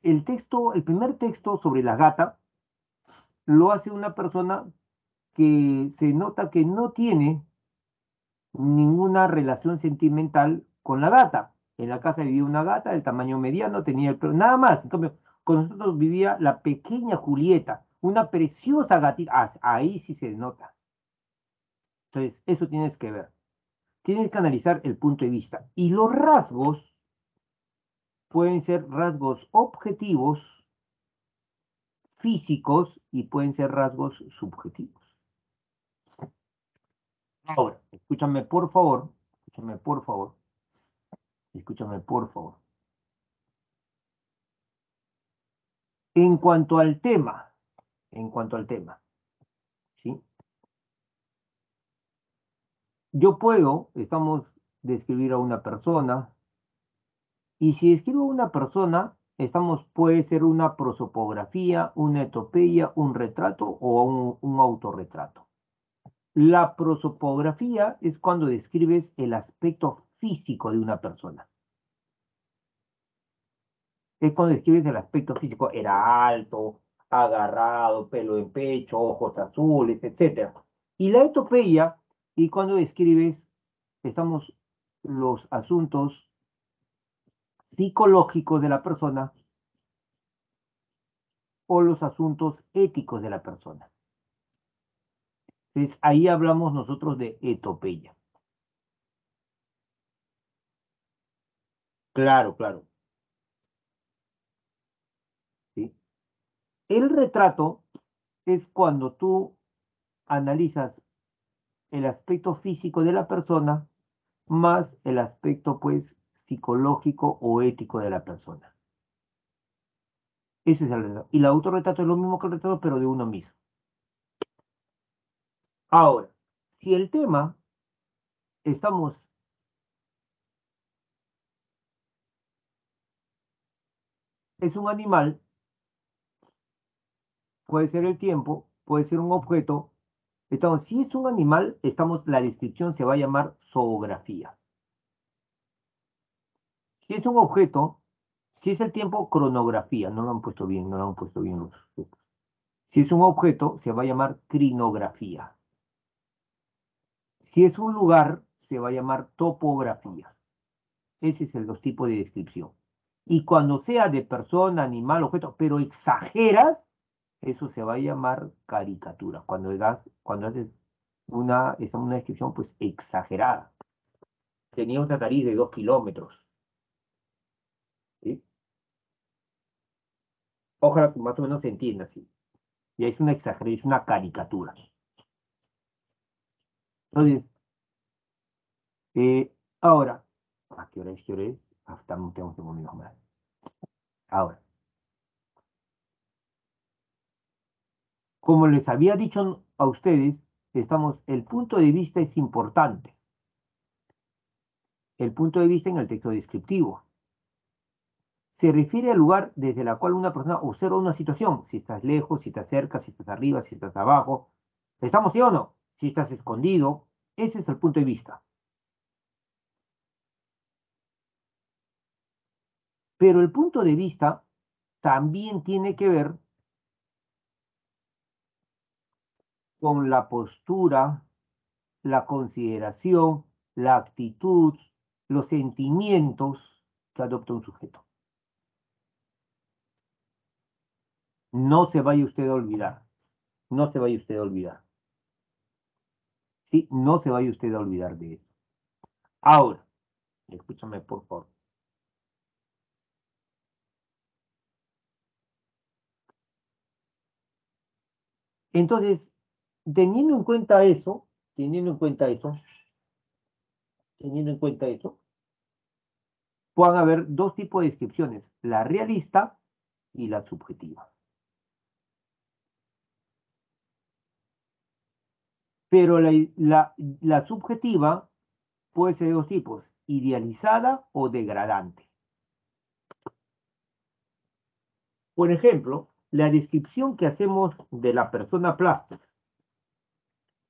el primer texto sobre la gata lo hace una persona que se nota que no tiene ninguna relación sentimental con la gata. En la casa vivía una gata del tamaño mediano, tenía el pelo, nada más. En cambio, con nosotros vivía la pequeña Julieta, una preciosa gatita. Ahí sí se nota. Entonces, eso tienes que ver. Tienes que analizar el punto de vista. Y los rasgos pueden ser rasgos objetivos, físicos, y pueden ser rasgos subjetivos. Ahora, escúchame por favor, escúchame por favor, escúchame por favor. En cuanto al tema, ¿sí? Yo puedo, describir a una persona, y si escribo a una persona, puede ser una prosopografía, una etopeya, un retrato o un autorretrato. La prosopografía es cuando describes el aspecto físico de una persona. Es cuando describes el aspecto físico, era alto, agarrado, pelo en pecho, ojos azules, etc. Y la etopeya, y cuando describes, estamos los asuntos psicológicos de la persona o los asuntos éticos de la persona. Entonces, ahí hablamos nosotros de etopeya. Claro, claro. ¿Sí? El retrato es cuando tú analizas el aspecto físico de la persona más el aspecto, pues, psicológico o ético de la persona. Ese es el retrato. Y el autorretrato es lo mismo que el retrato, pero de uno mismo. Ahora, si el tema estamos es un animal, puede ser el tiempo, puede ser un objeto. Si es un animal, la descripción se va a llamar zoografía. Si es un objeto, si es el tiempo, cronografía. No lo han puesto bien, no lo han puesto bien los sujetos. Si es un objeto, se va a llamar crinografía. Si es un lugar, se va a llamar topografía. Ese es el dos tipos de descripción. Y cuando sea de persona, animal, objeto, pero exageras, eso se va a llamar caricatura. Cuando haces una descripción, pues exagerada. Tenía una nariz de 2 kilómetros. ¿Sí? Ojalá que más o menos se entienda así. Ya es una exageración, es una caricatura. Entonces, ahora, ¿a qué hora es? ¿Qué hora es? Tengo un minuto más. Ahora, como les había dicho a ustedes, el punto de vista es importante. El punto de vista en el texto descriptivo. Se refiere al lugar desde el cual una persona observa una situación. Si estás lejos, si estás cerca, si estás arriba, si estás abajo. ¿Estamos sí o no? Si estás escondido. Ese es el punto de vista. Pero el punto de vista también tiene que ver con la postura, la consideración, la actitud, los sentimientos que adopta un sujeto. No se vaya usted a olvidar. No se vaya usted a olvidar. Sí, no se vaya usted a olvidar de eso. Ahora, escúchame por favor. Entonces, teniendo en cuenta eso, teniendo en cuenta eso, teniendo en cuenta eso, pueden haber dos tipos de descripciones, la realista y la subjetiva. Pero la subjetiva puede ser de dos tipos, idealizada o degradante. Por ejemplo, la descripción que hacemos de la persona plástica,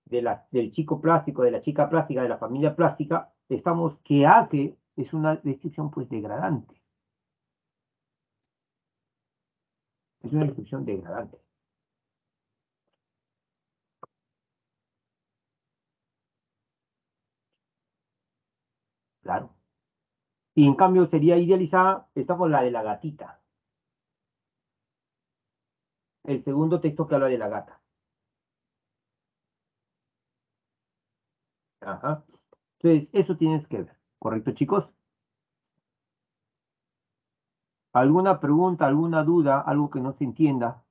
del chico plástico, de la chica plástica, de la familia plástica, estamos, que hace, es una descripción pues degradante. Es una descripción degradante. Claro. Y en cambio sería idealizada, estamos la de la gatita. El segundo texto que habla de la gata. Ajá. Entonces, eso tienes que ver. ¿Correcto, chicos? ¿Alguna pregunta, alguna duda, algo que no se entienda?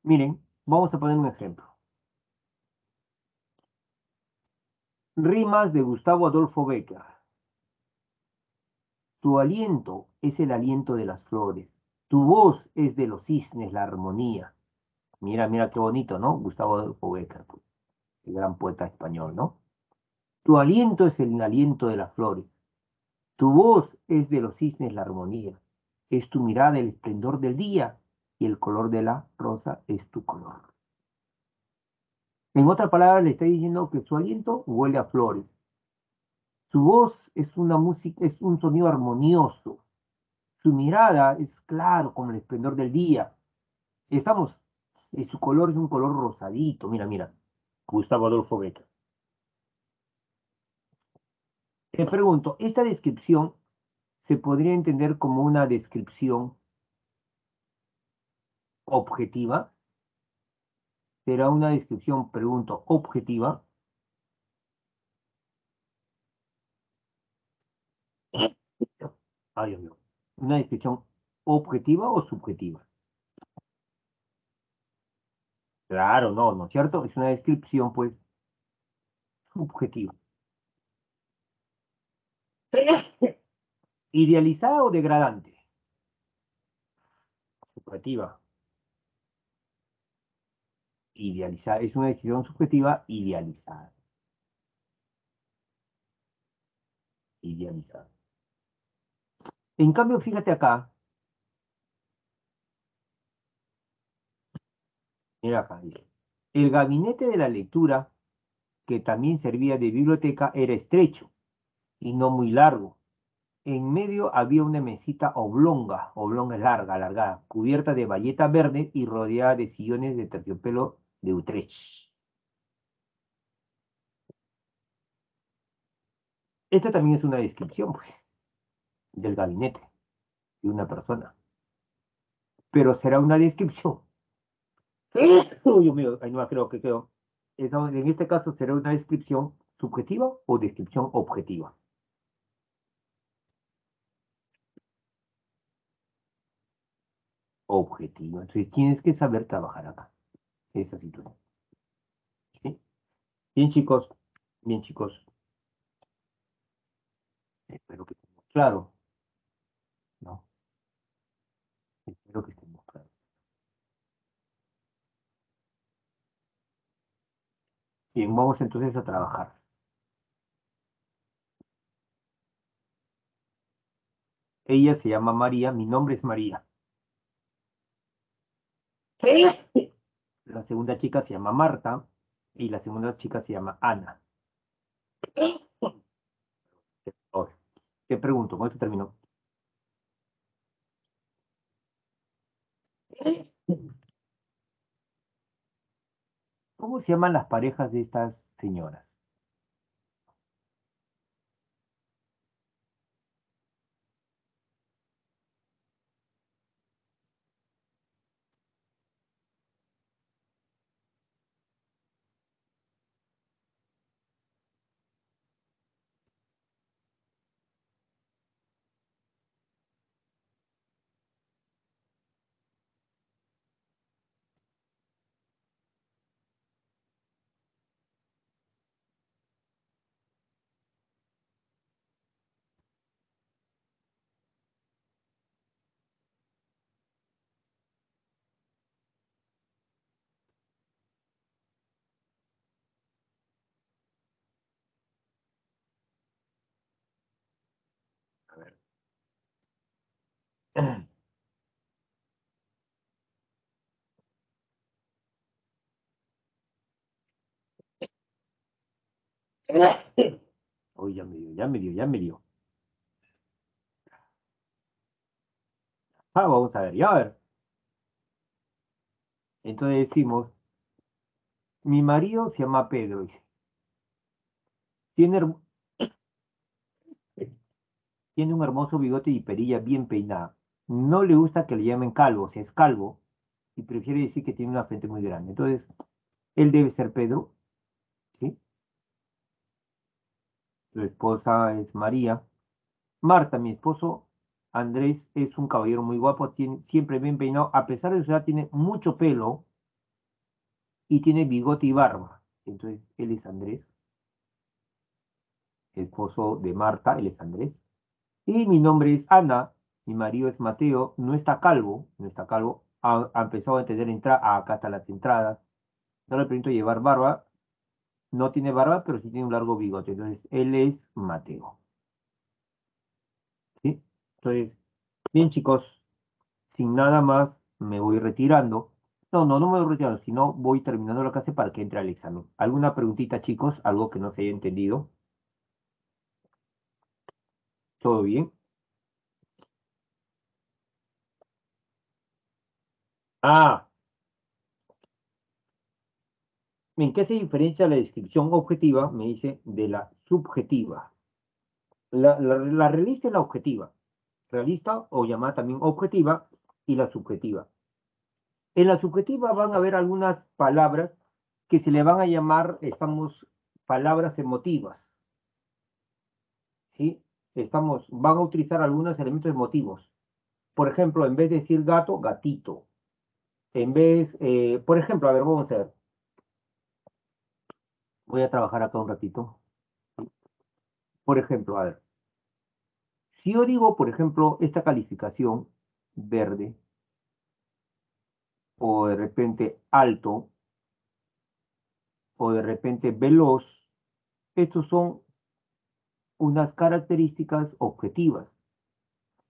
Miren, vamos a poner un ejemplo. Rimas de Gustavo Adolfo Bécquer. Tu aliento es el aliento de las flores. Tu voz es de los cisnes la armonía. Mira, mira qué bonito, ¿no? Gustavo Adolfo Bécquer, pues, el gran poeta español, ¿no? Tu aliento es el aliento de las flores. Tu voz es de los cisnes la armonía. Es tu mirada el esplendor del día y el color de la rosa es tu color. En otras palabras, le está diciendo que su aliento huele a flores. Su voz es una música, es un sonido armonioso. Su mirada es claro como el esplendor del día. Estamos, su color es un color rosadito. Mira, mira. Gustavo Adolfo Bécquer. Te pregunto, ¿esta descripción se podría entender como una descripción objetiva? ¿Será una descripción, pregunto, objetiva? Ay, Dios mío. ¿Una descripción objetiva o subjetiva? Claro, no, ¿no es cierto? Es una descripción, pues, subjetiva. ¿Idealizada o degradante? Subjetiva. Idealizada. Es una descripción subjetiva idealizada. Idealizada. En cambio, fíjate acá. Mira acá, dice. El gabinete de la lectura, que también servía de biblioteca, era estrecho y no muy largo. En medio había una mesita oblonga, oblonga es larga, alargada, cubierta de bayeta verde y rodeada de sillones de terciopelo de Utrecht. Esta también es una descripción, pues, del gabinete de una persona. Pero será una descripción. Uy, Dios mío, ay, no creo que creo. En este caso será una descripción subjetiva o descripción objetiva. Objetiva. Entonces tienes que saber trabajar acá, esa situación. ¿Sí? Bien, chicos. Bien, chicos. Espero que estemos claro, ¿no? Espero que estemos claros. Bien, vamos entonces a trabajar. Ella se llama María, mi nombre es María. La segunda chica se llama Marta y la segunda chica se llama Ana. Ahora, te pregunto, ¿cómo esto terminó? ¿Cómo se llaman las parejas de estas señoras? Uy, ya me dio. Ah, vamos a ver, ya a ver. Entonces decimos, mi marido se llama Pedro, dice. Tiene, tiene un hermoso bigote y perilla bien peinada. No le gusta que le llamen calvo, o sea, es calvo, y prefiere decir que tiene una frente muy grande. Entonces, él debe ser Pedro, ¿sí? Su esposa es María. Marta, mi esposo Andrés, es un caballero muy guapo, tiene, siempre bien peinado, a pesar de su edad, tiene mucho pelo y tiene bigote y barba. Entonces, él es Andrés, esposo de Marta, él es Andrés. Y mi nombre es Ana, mi marido es Mateo, no está calvo, ha empezado a tener entrada, acá están las entradas, no le permito llevar barba, no tiene barba, pero sí tiene un largo bigote, entonces él es Mateo, ¿sí? Entonces, bien chicos, sin nada más me voy retirando. No, no, no me voy retirando, sino voy terminando la clase para que entre al examen. ¿Alguna preguntita chicos? ¿Algo que no se haya entendido? ¿Todo bien? Ah, ¿en qué se diferencia la descripción objetiva, me dice, de la subjetiva? La realista y la objetiva. Realista o llamada también objetiva y la subjetiva. En la subjetiva van a haber algunas palabras que se le van a llamar, palabras emotivas, ¿sí? Van a utilizar algunos elementos emotivos. Por ejemplo, en vez de decir gato, gatito. Por ejemplo, a ver, vamos a ver. Voy a trabajar acá un ratito. Por ejemplo, a ver. Si yo digo, por ejemplo, esta calificación, verde, o de repente alto, o de repente veloz, estos son unas características objetivas.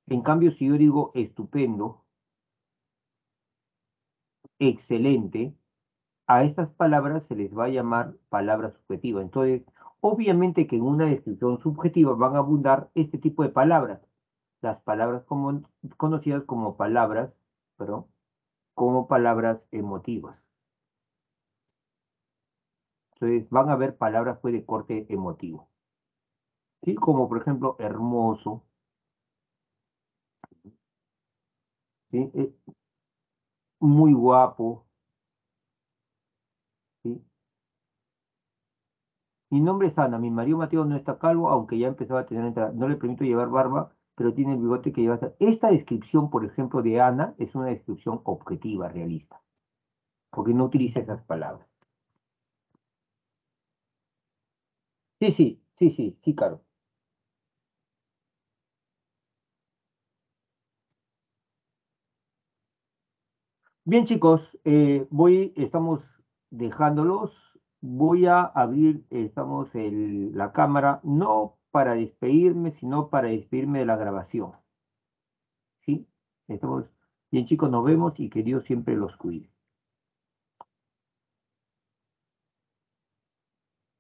En cambio, si yo digo estupendo, excelente, a estas palabras se les va a llamar palabras subjetivas. Entonces, obviamente que en una descripción subjetiva van a abundar este tipo de palabras, las palabras conocidas como palabras, perdón, como palabras emotivas. Entonces, van a haber palabras pues, de corte emotivo. ¿Sí? Como por ejemplo, hermoso, ¿sí? Muy guapo, ¿sí? Mi nombre es Ana, mi marido Mateo no está calvo, aunque ya empezaba a tener entrada. No le permito llevar barba, pero tiene el bigote que lleva. Esta descripción, por ejemplo, de Ana es una descripción objetiva, realista, porque no utiliza esas palabras. Sí, sí, sí, sí, sí, claro. Bien, chicos, estamos dejándolos. Voy a abrir, la cámara, no para despedirme, sino para despedirme de la grabación. ¿Sí? Estamos bien, chicos, nos vemos y que Dios siempre los cuide.